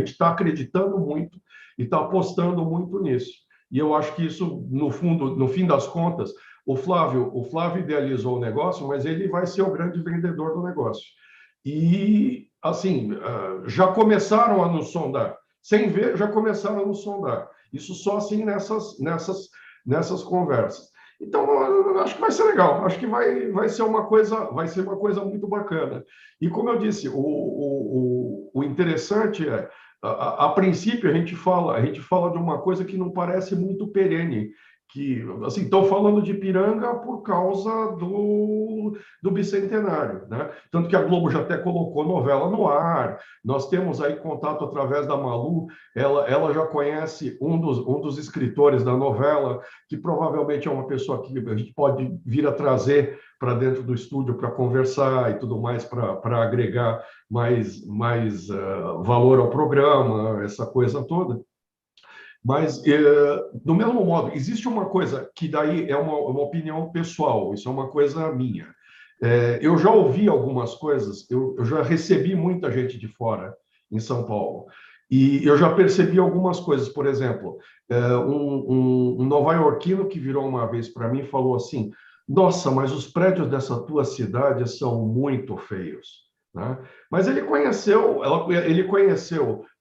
está acreditando muito e está apostando muito nisso. E eu acho que isso, no fim das contas, o Flávio idealizou o negócio, mas ele vai ser o grande vendedor do negócio. E, assim, já começaram a nos sondar. Sem ver, já começaram a nos sondar. Isso só assim nessas conversas. Então, eu acho que vai ser legal, acho que vai ser uma coisa muito bacana. E, como eu disse, o interessante é, a princípio, a gente fala de uma coisa que não parece muito perene, que, assim, estão falando de Ipiranga por causa do bicentenário, né? Tanto que a Globo já até colocou novela no ar, nós temos aí contato através da Malu, ela já conhece um dos escritores da novela, que provavelmente é uma pessoa que a gente pode vir a trazer para dentro do estúdio para conversar e tudo mais, para agregar mais valor ao programa, essa coisa toda. Mas, do mesmo modo, existe uma coisa que daí é uma opinião pessoal, isso é uma coisa minha. Eu já ouvi algumas coisas, eu já recebi muita gente de fora em São Paulo, e eu já percebi algumas coisas. Por exemplo, um nova-iorquino que virou uma vez para mim falou assim: nossa, mas os prédios dessa tua cidade são muito feios. né? Mas ele conheceu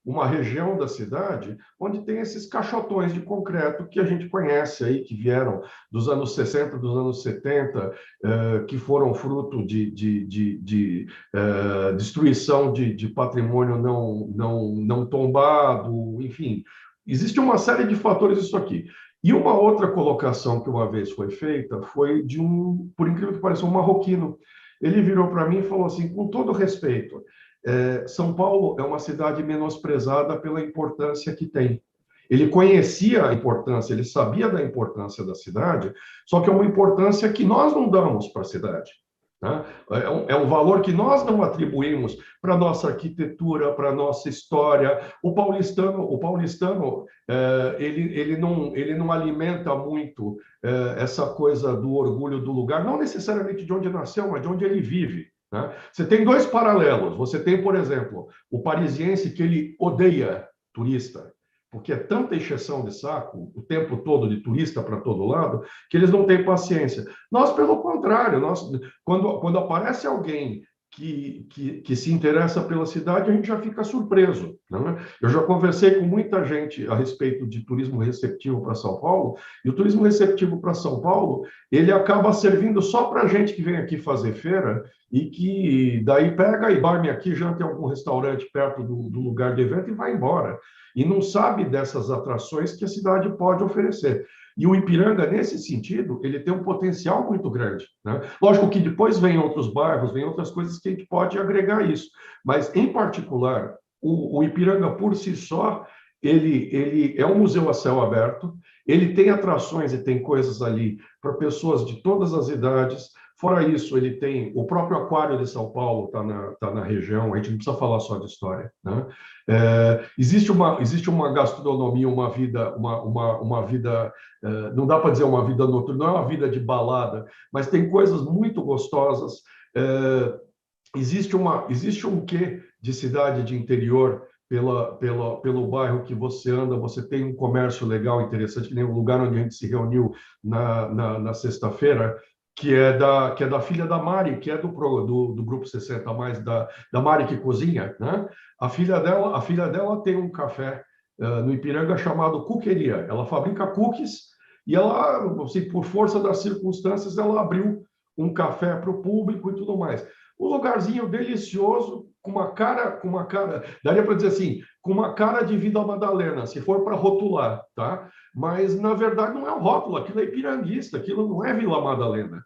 uma região da cidade onde tem esses caixotões de concreto que a gente conhece aí, que vieram dos anos 60, dos anos 70, que foram fruto de destruição de patrimônio não tombado, enfim. Existe uma série de fatores isso aqui. E uma outra colocação que uma vez foi feita foi de por incrível que pareça, um marroquino. Ele virou para mim e falou assim, com todo respeito, São Paulo é uma cidade menosprezada pela importância que tem. Ele conhecia a importância, ele sabia da importância da cidade, só que é uma importância que nós não damos para a cidade. Né? É um valor que nós não atribuímos para a nossa arquitetura, para a nossa história. O paulistano ele não alimenta muito essa coisa do orgulho do lugar, não necessariamente de onde nasceu, mas de onde ele vive. Né? Você tem dois paralelos. Você tem, por exemplo, o parisiense que ele odeia turista, porque é tanta encheção de saco o tempo todo de turista para todo lado, que eles não têm paciência. Nós, pelo contrário, quando aparece alguém que se interessa pela cidade, a gente já fica surpreso. Né? Eu já conversei com muita gente a respeito de turismo receptivo para São Paulo, e o turismo receptivo para São Paulo, ele acaba servindo só para gente que vem aqui fazer feira e que daí pega e dorme aqui, janta em algum restaurante perto do lugar de evento e vai embora. E não sabe dessas atrações que a cidade pode oferecer. E o Ipiranga, nesse sentido, ele tem um potencial muito grande. Né? Lógico que depois vem outros bairros, vem outras coisas que a gente pode agregar isso. Mas, em particular, o Ipiranga, por si só, ele é um museu a céu aberto, ele tem atrações e tem coisas ali para pessoas de todas as idades. Fora isso, ele tem o próprio Aquário de São Paulo, está na região, a gente não precisa falar só de história. Né? Existe uma gastronomia, uma vida, não dá para dizer uma vida noturna, não é uma vida de balada, mas tem coisas muito gostosas. Existe um quê de cidade de interior pelo bairro que você anda, você tem um comércio legal, interessante, que nem o lugar onde a gente se reuniu na sexta-feira, que é da filha da Mari, que é do Grupo 60+, da Mari que cozinha, né? A filha dela tem um café no Ipiranga chamado Cookeria. Ela fabrica cookies e ela, assim, por força das circunstâncias, ela abriu um café para o público e tudo mais. Um lugarzinho delicioso, com uma cara, daria para dizer assim, com uma cara de Vila Madalena, se for para rotular, tá? Mas, na verdade, não é um rótulo, aquilo é ipiranguista, aquilo não é Vila Madalena.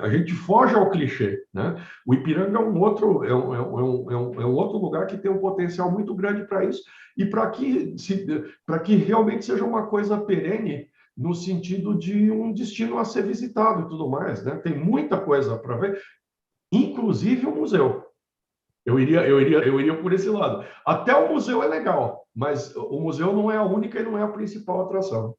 A gente foge ao clichê, né? O Ipiranga é um outro lugar que tem um potencial muito grande para isso e para que realmente seja uma coisa perene, no sentido de um destino a ser visitado e tudo mais, né? Tem muita coisa para ver, inclusive o museu. Eu iria por esse lado. Até o museu é legal, mas o museu não é a única e não é a principal atração.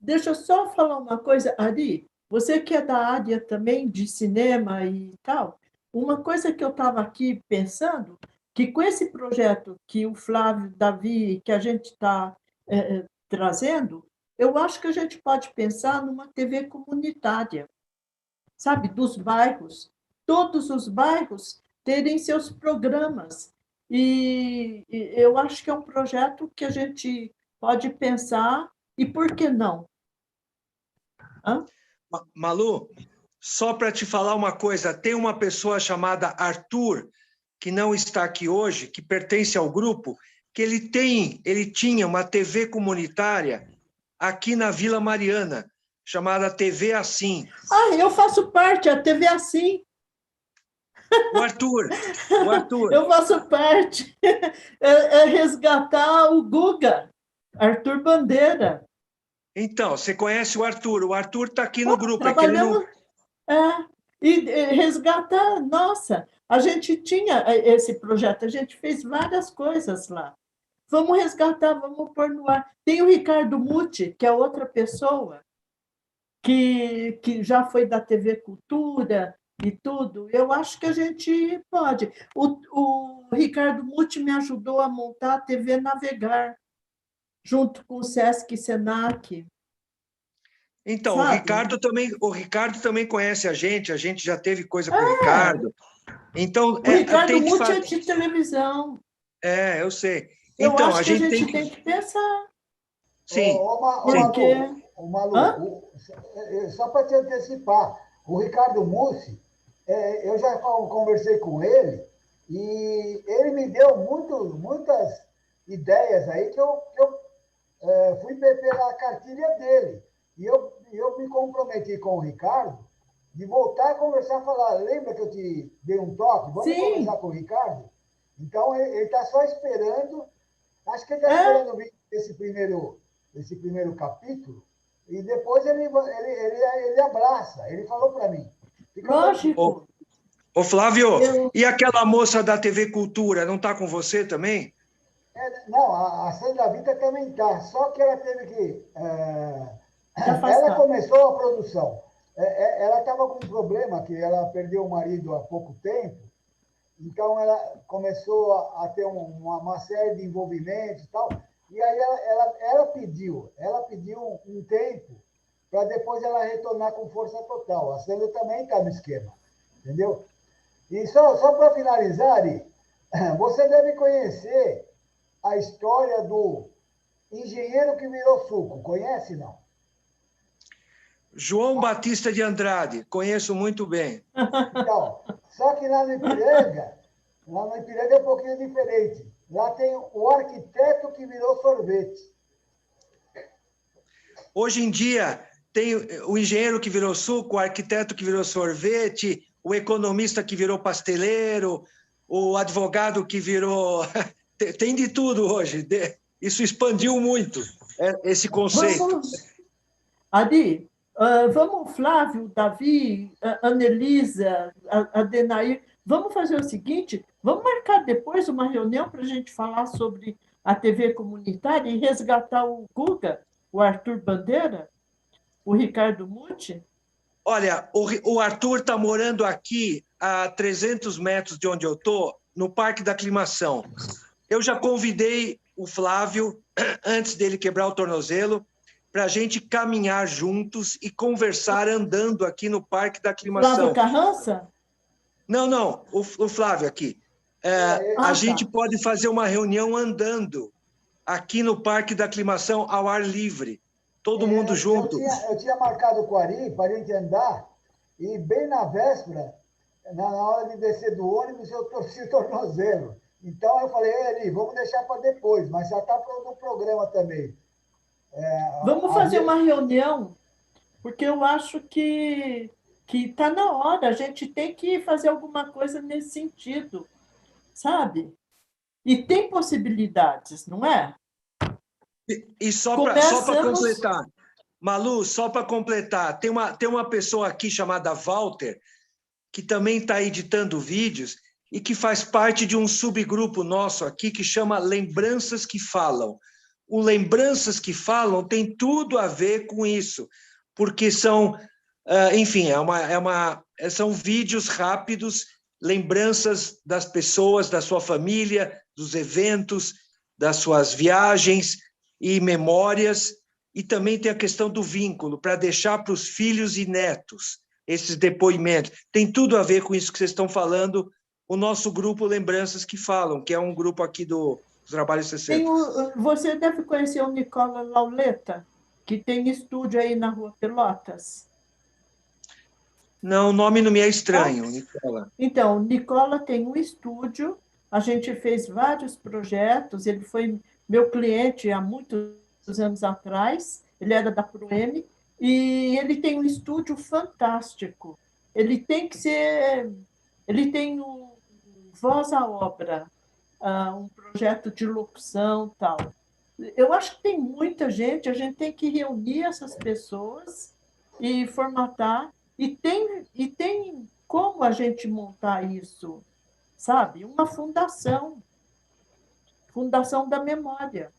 Deixa eu só falar uma coisa, Ari. Você que é da área também de cinema e tal, uma coisa que eu estava aqui pensando, que com esse projeto que o Flávio, Davi, que a gente está trazendo, eu acho que a gente pode pensar numa TV comunitária, sabe, dos bairros. Todos os bairros terem seus programas. E eu acho que é um projeto que a gente pode pensar, e por que não? Hã? Malu, só para te falar uma coisa, tem uma pessoa chamada Arthur, que não está aqui hoje, que pertence ao grupo, que ele tinha uma TV comunitária aqui na Vila Mariana, chamada TV Assim. Ah, eu faço parte, a TV Assim. O Arthur. Eu faço parte. É resgatar o Guga, Arthur Bandeira. Então, você conhece o Arthur. O Arthur está aqui no grupo. Trabalhamos, e resgatar, nossa, a gente tinha esse projeto, a gente fez várias coisas lá. Vamos resgatar, vamos pôr no ar. Tem o Ricardo Muti, que é outra pessoa, que já foi da TV Cultura e tudo. Eu acho que a gente pode. O Ricardo Muti me ajudou a montar a TV Navegar, junto com o Sesc e Senac. Então, sabe? O Ricardo também conhece a gente já teve coisa com o Ricardo. Então, O Ricardo tem que Muti fazer... é de televisão. Eu sei. Eu Então, acho que a gente tem que pensar. Sim. Porque... Malu, só para te antecipar, o Ricardo Mussi, eu já conversei com ele e ele me deu muitas ideias aí que eu fui pela cartilha dele. E eu me comprometi com o Ricardo de voltar a conversar, falar, lembra que eu te dei um toque? Vamos conversar com o Ricardo? Então, ele está só esperando, acho que ele está esperando vir esse primeiro capítulo, e depois ele abraça. Ele falou para mim. Lógico. Ô, Flávio, e aquela moça da TV Cultura, não está com você também? Não, a Sandra Vita também está, só que ela teve que... ela começou a produção. Ela estava com um problema, que ela perdeu o marido há pouco tempo, então ela começou a ter uma série de envolvimentos e tal, e aí ela pediu um tempo para depois ela retornar com força total. A Sandra também está no esquema, entendeu? E só para finalizar, Ari, você deve conhecer a história do engenheiro que virou suco. Conhece, não? João Batista de Andrade, conheço muito bem. Então, só que lá no Ipiranga é um pouquinho diferente. Lá tem o arquiteto que virou sorvete. Hoje em dia, tem o engenheiro que virou suco, o arquiteto que virou sorvete, o economista que virou pasteleiro, o advogado que virou... Tem de tudo hoje. Isso expandiu muito, esse conceito. Adi, vamos, Flávio, Davi, Anelisa, Adenair, vamos fazer o seguinte, vamos marcar depois uma reunião para a gente falar sobre a TV comunitária e resgatar o Guga, o Arthur Bandeira, o Ricardo Muti? Olha, o Arthur está morando aqui a 300 metros de onde eu estou, no Parque da Aclimação. Eu já convidei o Flávio, antes dele quebrar o tornozelo, para a gente caminhar juntos e conversar andando aqui no Parque da Aclimação. Flávio Carrança? Não, o Flávio aqui. A gente pode fazer uma reunião andando aqui no Parque da Aclimação ao ar livre, todo mundo junto. Eu tinha marcado com o Ari para a gente andar, e bem na véspera, na hora de descer do ônibus, eu torci o tornozelo. Então, eu falei, Ari, vamos deixar para depois, mas já está no programa também. Vamos fazer uma reunião, porque eu acho que está na hora, a gente tem que fazer alguma coisa nesse sentido, sabe? E tem possibilidades, não é? E só para completar, Malu, só para completar, tem uma pessoa aqui chamada Walter, que também está editando vídeos e que faz parte de um subgrupo nosso aqui que chama Lembranças que Falam. O Lembranças que Falam tem tudo a ver com isso, porque são, enfim, são vídeos rápidos, lembranças das pessoas, da sua família, dos eventos, das suas viagens e memórias, e também tem a questão do vínculo, para deixar para os filhos e netos esses depoimentos. Tem tudo a ver com isso que vocês estão falando, o nosso grupo Lembranças que Falam, que é um grupo aqui do Trabalho 60. Você deve conhecer o Nicola Lauleta, que tem estúdio aí na Rua Pelotas. Não, o nome não me é estranho, Nicola. Então, o Nicola tem um estúdio, a gente fez vários projetos, ele foi meu cliente há muitos anos atrás, ele era da Proem, e ele tem um estúdio fantástico. Ele tem o Voz à Obra, um projeto de locução e tal. Eu acho que tem muita gente, a gente tem que reunir essas pessoas e formatar, e tem como a gente montar isso, sabe? Uma fundação da memória.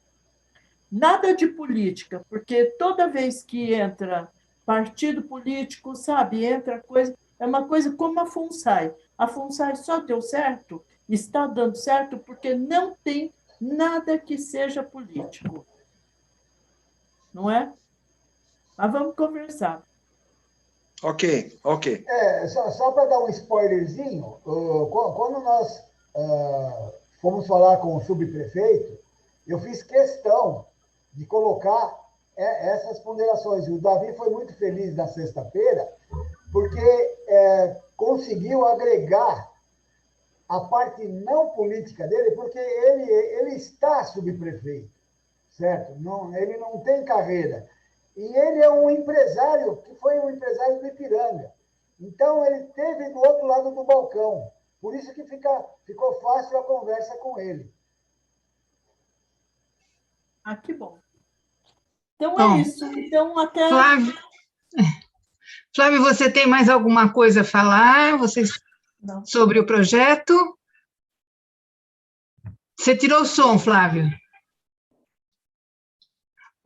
Nada de política, porque toda vez que entra partido político, sabe, entra coisa, é uma coisa como a FUNSAI. A FUNSAI só deu certo, está dando certo, porque não tem nada que seja político. Não é? Mas vamos conversar. Ok. Só para dar um spoilerzinho, quando nós fomos falar com o subprefeito, eu fiz questão de colocar essas ponderações. O Davi foi muito feliz na sexta-feira, porque conseguiu agregar a parte não política dele, porque ele está subprefeito, certo? Ele não tem carreira. E ele é um empresário, que foi um empresário do Ipiranga. Então, ele esteve do outro lado do balcão. Por isso que ficou fácil a conversa com ele. Ah, que bom. Então, é isso. Então, até... Flávio, você tem mais alguma coisa a falar sobre o projeto? Você tirou o som, Flávio?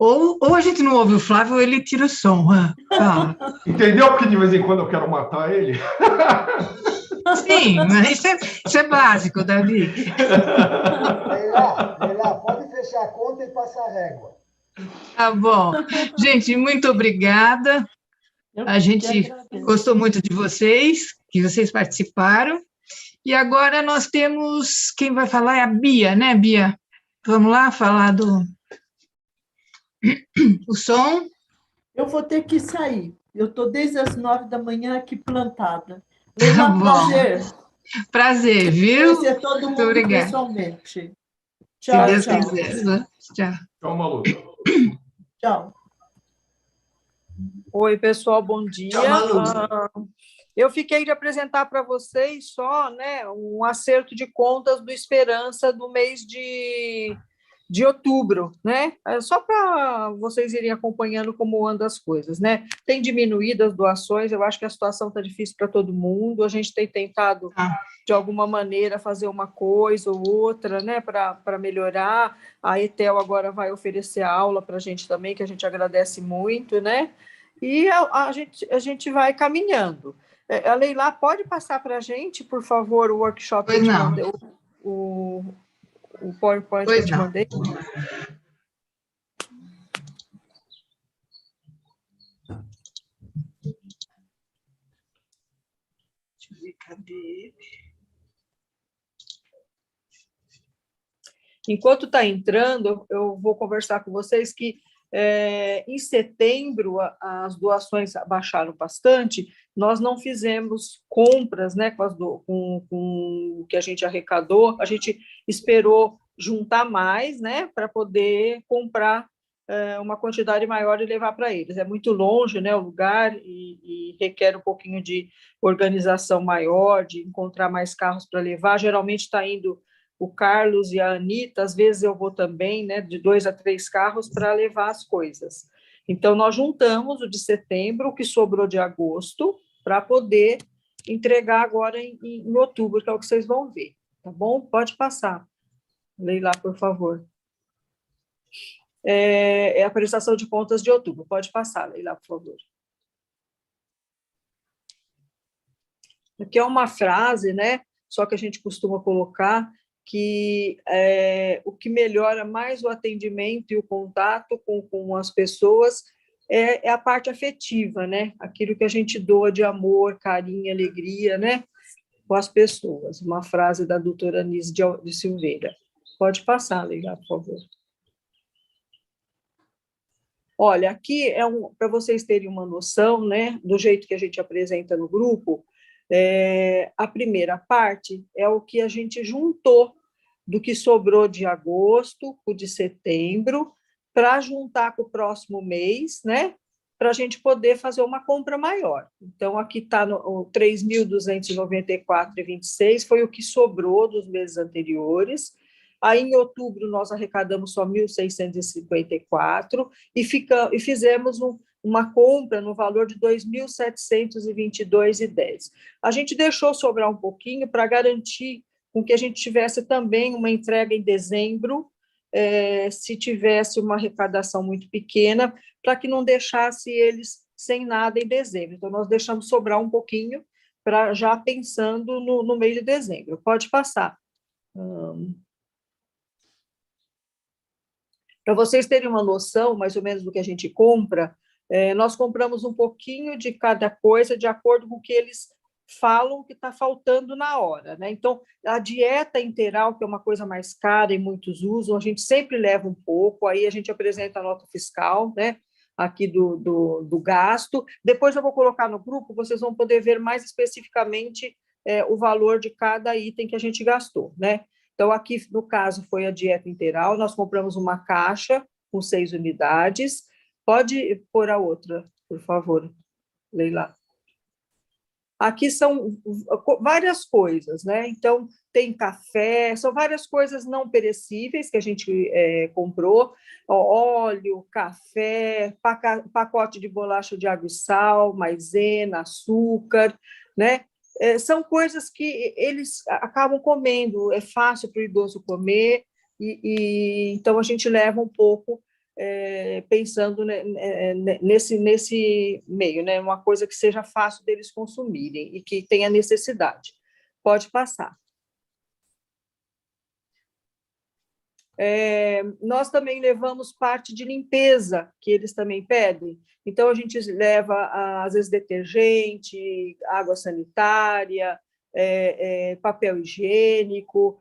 Ou a gente não ouve o Flávio, ou ele tira o som. Entendeu? Porque de vez em quando eu quero matar ele. Sim, mas isso é básico, Davi. Leila, pode fechar a conta e passar a régua. Tá bom. Gente, muito obrigada. A gente gostou muito de vocês, que vocês participaram. E agora nós temos... Quem vai falar é a Bia, né, Bia? Vamos lá falar o som. Eu vou ter que sair. Eu estou desde as 9 da manhã aqui plantada. Tá bom. Prazer. Prazer, viu? Conhecer todo mundo obrigada. pessoalmente. Tchau, se Deus quiser. Tchau. Tchau, Malu. Tchau. Oi, pessoal, bom dia. Tchau, Malu. Eu fiquei de apresentar para vocês só, né, um acerto de contas do Esperança do mês de outubro, né? Só para vocês irem acompanhando como andam as coisas, né? Tem diminuído as doações, eu acho que a situação está difícil para todo mundo, a gente tem tentado, de alguma maneira, fazer uma coisa ou outra, né, para melhorar. A ETEL agora vai oferecer aula para a gente também, que a gente agradece muito, né? E a gente vai caminhando. A Leila, pode passar para a gente, por favor, o workshop que eu te mandei, o PowerPoint que eu te mandei? Deixa eu ver, cadê ele? Enquanto está entrando, eu vou conversar com vocês que em setembro as doações baixaram bastante, nós não fizemos compras, né, com o que a gente arrecadou, a gente esperou juntar mais, né, para poder comprar uma quantidade maior e levar para eles. É muito longe, né, o lugar e requer um pouquinho de organização maior, de encontrar mais carros para levar. Geralmente está indo o Carlos e a Anitta, às vezes eu vou também, né, de 2 a 3 carros para levar as coisas. Então, nós juntamos o de setembro, o que sobrou de agosto, para poder entregar agora em outubro, que é o que vocês vão ver, tá bom? Pode passar. Leila, por favor. É a prestação de contas de outubro. Pode passar, Leila, por favor. Aqui é uma frase, né, só que a gente costuma colocar que o que melhora mais o atendimento e o contato com as pessoas é a parte afetiva, né? Aquilo que a gente doa de amor, carinho, alegria, né? Com as pessoas. Uma frase da doutora Anise de Silveira. Pode passar, Leila, por favor. Olha, aqui para vocês terem uma noção, né? Do jeito que a gente apresenta no grupo, a primeira parte é o que a gente juntou do que sobrou de agosto, o de setembro, para juntar com o próximo mês, né? Para a gente poder fazer uma compra maior. Então, aqui está no 3.294,26, foi o que sobrou dos meses anteriores. Aí, em outubro, nós arrecadamos só 1.654 e fizemos uma compra no valor de 2.722,10. A gente deixou sobrar um pouquinho para garantir com que a gente tivesse também uma entrega em dezembro, se tivesse uma arrecadação muito pequena, para que não deixasse eles sem nada em dezembro. Então, nós deixamos sobrar um pouquinho, já pensando no mês de dezembro. Pode passar. Para vocês terem uma noção, mais ou menos, do que a gente compra, Nós compramos um pouquinho de cada coisa, de acordo com o que eles falam que está faltando na hora, né? Então, a dieta integral, que é uma coisa mais cara e muitos usam, a gente sempre leva um pouco, aí a gente apresenta a nota fiscal, né? Aqui do gasto. Depois eu vou colocar no grupo, vocês vão poder ver mais especificamente o valor de cada item que a gente gastou, né? Então, aqui, no caso, foi a dieta integral, nós compramos uma caixa com 6 unidades. Pode pôr a outra, por favor, Leila. Aqui são várias coisas, né? Então, tem café, são várias coisas não perecíveis que a gente comprou, óleo, café, pacote de bolacha de água e sal, maisena, açúcar, né? São coisas que eles acabam comendo, é fácil para o idoso comer, então a gente leva um pouco pensando nesse meio, né? Uma coisa que seja fácil deles consumirem e que tenha necessidade. Pode passar. Nós também levamos parte de limpeza, que eles também pedem. Então, a gente leva, às vezes, detergente, água sanitária, papel higiênico,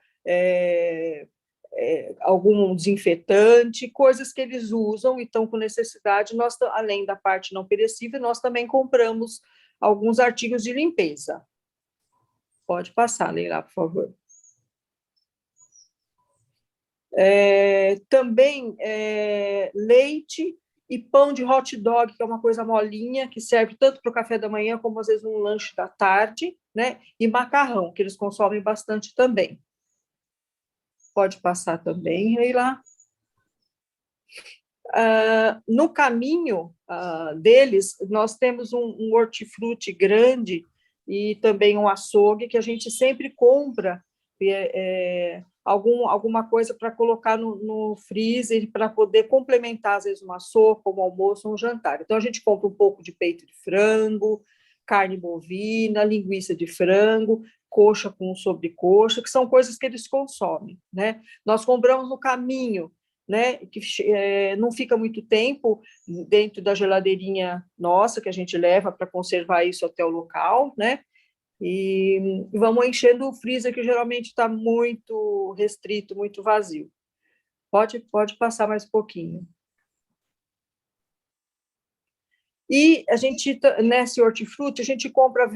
algum desinfetante, coisas que eles usam e estão com necessidade. Nós, além da parte não perecível, nós também compramos alguns artigos de limpeza. Pode passar, Leila, por favor. Também leite e pão de hot dog, que é uma coisa molinha, que serve tanto para o café da manhã como, às vezes, um lanche da tarde, né? E macarrão, que eles consomem bastante também. Pode passar também, Leila. No caminho deles, nós temos um hortifruti grande e também um açougue, que a gente sempre compra alguma coisa para colocar no freezer, para poder complementar, às vezes, uma sopa, um almoço, um jantar. Então, a gente compra um pouco de peito de frango, carne bovina, linguiça de frango, coxa com sobrecoxa, que são coisas que eles consomem, né? Nós compramos no caminho, né? Que não fica muito tempo dentro da geladeirinha nossa, que a gente leva para conservar isso até o local, né? E vamos enchendo o freezer, que geralmente está muito restrito, muito vazio. Pode passar mais um pouquinho. E a gente, nesse hortifruti, a gente compra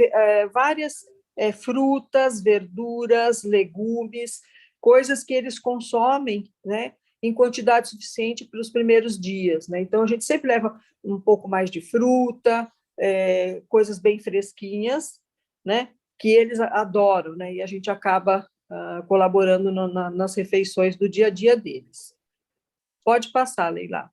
várias frutas, verduras, legumes, coisas que eles consomem, né, em quantidade suficiente para os primeiros dias, né? Então, a gente sempre leva um pouco mais de fruta, coisas bem fresquinhas, né, que eles adoram, né, e a gente acaba colaborando nas refeições do dia a dia deles. Pode passar, Leila.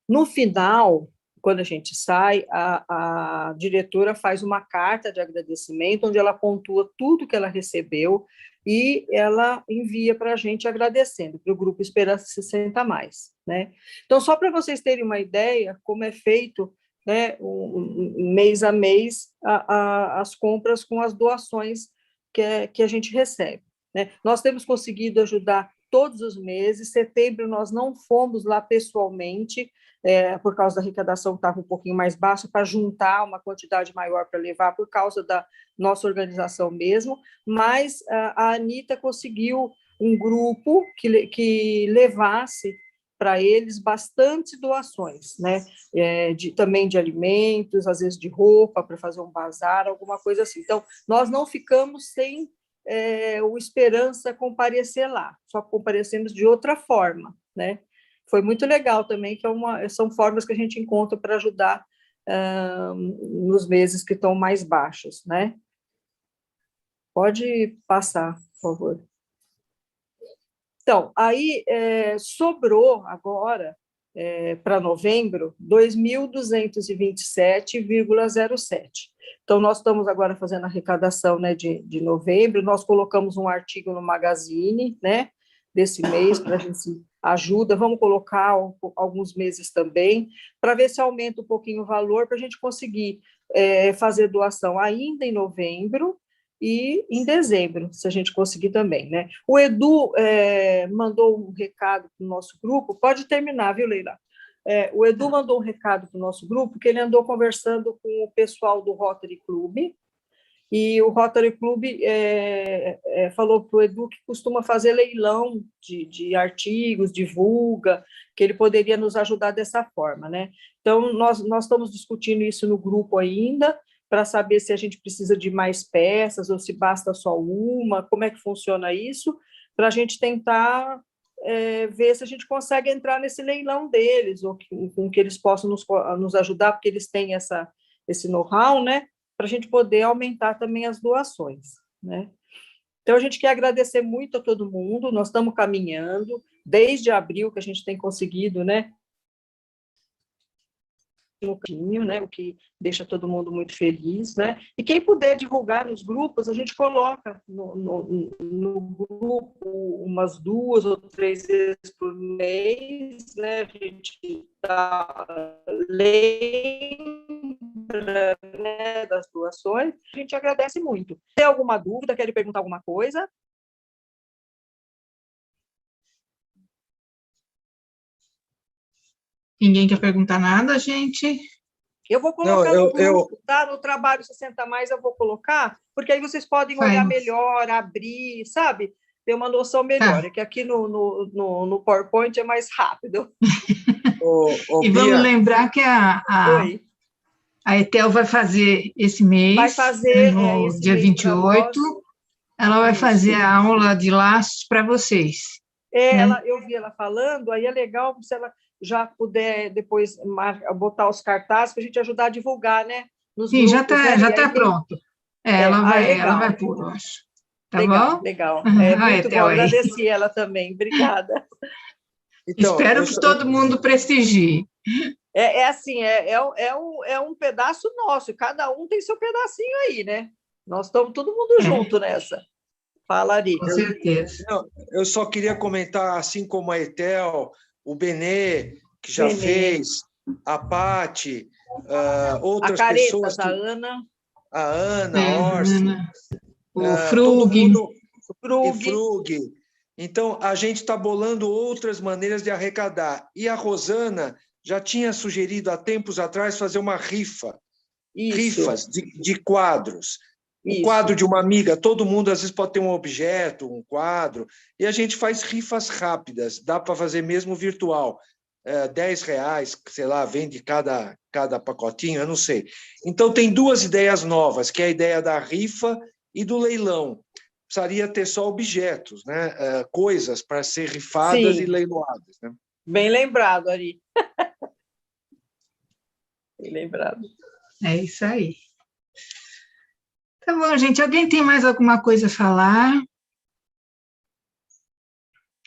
No final, quando a gente sai, a diretora faz uma carta de agradecimento, onde ela pontua tudo que ela recebeu e ela envia para a gente agradecendo, para o Grupo Esperança 60 Mais, né? Então, só para vocês terem uma ideia como é feito, né, mês a mês, as compras com as doações que a gente recebe, né? Nós temos conseguido ajudar todos os meses. Setembro nós não fomos lá pessoalmente, por causa da arrecadação que estava um pouquinho mais baixa, para juntar uma quantidade maior para levar, por causa da nossa organização mesmo, mas a Anita conseguiu um grupo que levasse para eles bastante doações, né? Também de alimentos, às vezes de roupa, para fazer um bazar, alguma coisa assim. Então, nós não ficamos sem o Esperança comparecer lá, só comparecemos de outra forma, né? Foi muito legal também, que são formas que a gente encontra para ajudar nos meses que estão mais baixos, né? Pode passar, por favor. Então, aí sobrou agora, para novembro, 2.227,07. Então, nós estamos agora fazendo a arrecadação, né, de novembro, nós colocamos um artigo no Magazine, né, desse mês, para a gente ajuda, vamos colocar alguns meses também, para ver se aumenta um pouquinho o valor, para a gente conseguir fazer doação ainda em novembro, e em dezembro, se a gente conseguir também, né? O Edu mandou um recado para o nosso grupo, pode terminar, viu, Leila? O Edu mandou um recado para o nosso grupo, que ele andou conversando com o pessoal do Rotary Club, e o Rotary Club falou para o Edu que costuma fazer leilão de artigos, divulga, que ele poderia nos ajudar dessa forma, né? Então, nós estamos discutindo isso no grupo ainda, para saber se a gente precisa de mais peças, ou se basta só uma, como é que funciona isso, para a gente tentar ver se a gente consegue entrar nesse leilão deles, ou com que eles possam nos ajudar, porque eles têm esse know-how, né? Para a gente poder aumentar também as doações, né? Então, a gente quer agradecer muito a todo mundo, nós estamos caminhando, desde abril que a gente tem conseguido, né, no caminho, né, o que deixa todo mundo muito feliz, né, e quem puder divulgar nos grupos, a gente coloca no grupo umas 2 ou 3 vezes por mês, né, a gente lembra, né, das doações, a gente agradece muito. Tem alguma dúvida, quer perguntar alguma coisa? Ninguém quer perguntar nada, gente? Eu vou colocar no grupo, tá? No Trabalho 60 Mais eu vou colocar, porque aí vocês podem olhar melhor, abrir, sabe? Ter uma noção melhor. É que aqui no PowerPoint é mais rápido. E vamos lembrar que a Etel vai fazer esse mês, vai fazer, no dia 28, ela vai fazer a aula de laços para vocês. Né? Eu vi ela falando, aí é legal se ela já puder depois botar os cartazes para a gente ajudar a divulgar, né? Nos Sim, grupos, já está pronto. Ela vai pôr, eu acho. Tá bom? Legal. Muito bom, agradeci ela também, obrigada. Então, espero que todo mundo prestigie. Assim, é um pedaço nosso, cada um tem seu pedacinho aí, né? Nós estamos todo mundo junto nessa. Fala, Ari. Com certeza. Eu só queria comentar, assim como a Etel, o Benê, que já fez, a Pati, outras pessoas. A Ana. A Ana, a Orsi. O Frug. O Frug. Então, a gente está bolando outras maneiras de arrecadar. E a Rosana já tinha sugerido há tempos atrás fazer uma rifa. Rifas de quadros. Um quadro de uma amiga, todo mundo às vezes pode ter um objeto, um quadro, e a gente faz rifas rápidas, dá para fazer mesmo virtual. R$10, sei lá, vende cada pacotinho, eu não sei. Então, tem 2 ideias novas, que é a ideia da rifa e do leilão. Precisaria ter só objetos, né? Coisas para ser rifadas e leiloadas. Né? Bem lembrado, Ari. Bem lembrado. É isso aí. Tá bom, gente. Alguém tem mais alguma coisa a falar?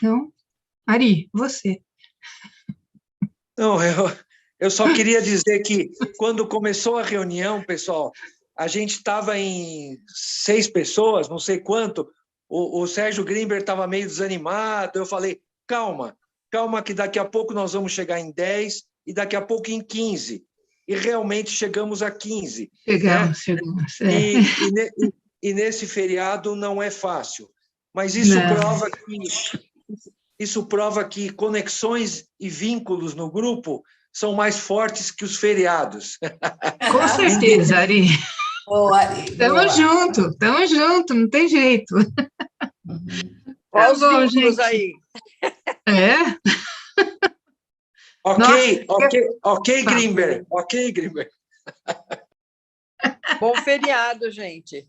Não? Ari, você. Não, eu só queria dizer que, quando começou a reunião, pessoal, a gente estava em 6 pessoas, não sei quanto, o Sérgio Grimber estava meio desanimado, eu falei, calma, que daqui a pouco nós vamos chegar em 10 e daqui a pouco em 15. E realmente chegamos a 15. Chegamos. E nesse feriado não é fácil. Mas isso prova que conexões e vínculos no grupo são mais fortes que os feriados. Com certeza, Ari. Estamos juntos, não tem jeito. Olha os vínculos aí. Ok, Grimber. Bom feriado, gente.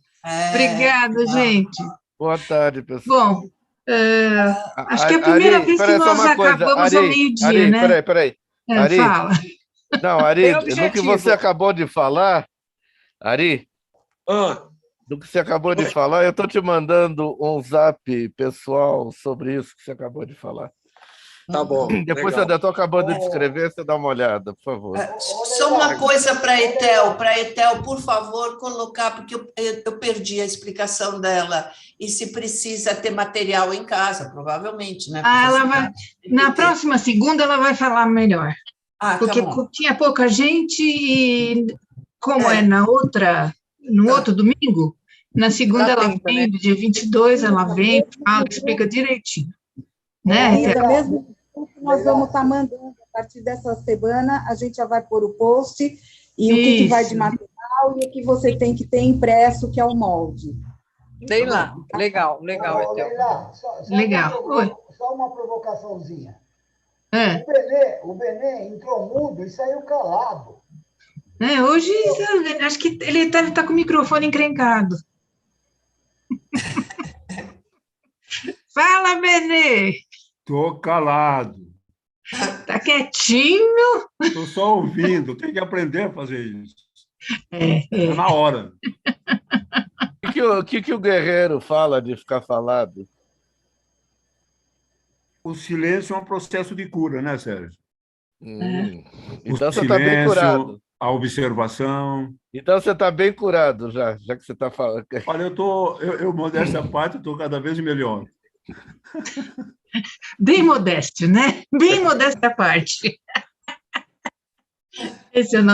Obrigada, gente. Boa tarde, pessoal. Bom, acho que é a primeira vez que nós acabamos ao meio-dia, né? Peraí. Ari, fala. Não, Ari, no que você acabou de falar, Ari, do que você acabou de falar, eu estou te mandando um zap pessoal sobre isso que você acabou de falar. Tá bom. Depois eu estou acabando de escrever, você dá uma olhada, por favor. Só uma coisa para a Etel, por favor, colocar, porque eu perdi a explicação dela. E se precisa ter material em casa, provavelmente, né? Ela vai, na próxima segunda ela vai falar melhor. Porque tinha pouca gente e, como no outro domingo, na segunda ela vem, no dia 22 ela vem, fala, explica direitinho. Né? Mesmo nós vamos estar mandando partir dessa semana, a gente já vai pôr o post e o que vai de material e o que você tem que ter impresso, que é o molde. Leila, legal, Etel. Leila, só uma provocaçãozinha. O Benê entrou mudo e saiu calado. Hoje, acho que ele está com o microfone encrencado. Fala, Benê! Estou calado. Está quietinho? Estou só ouvindo, tem que aprender a fazer isso. É na hora. O que o guerreiro fala de ficar falado? O silêncio é um processo de cura, né, Sérgio? Então você está bem curado. A observação. Então você está bem curado já que você está falando. Olha, eu modéstia à parte, estou cada vez melhor. Bem modesto, né? Bem modéstia à parte. Esse é o nosso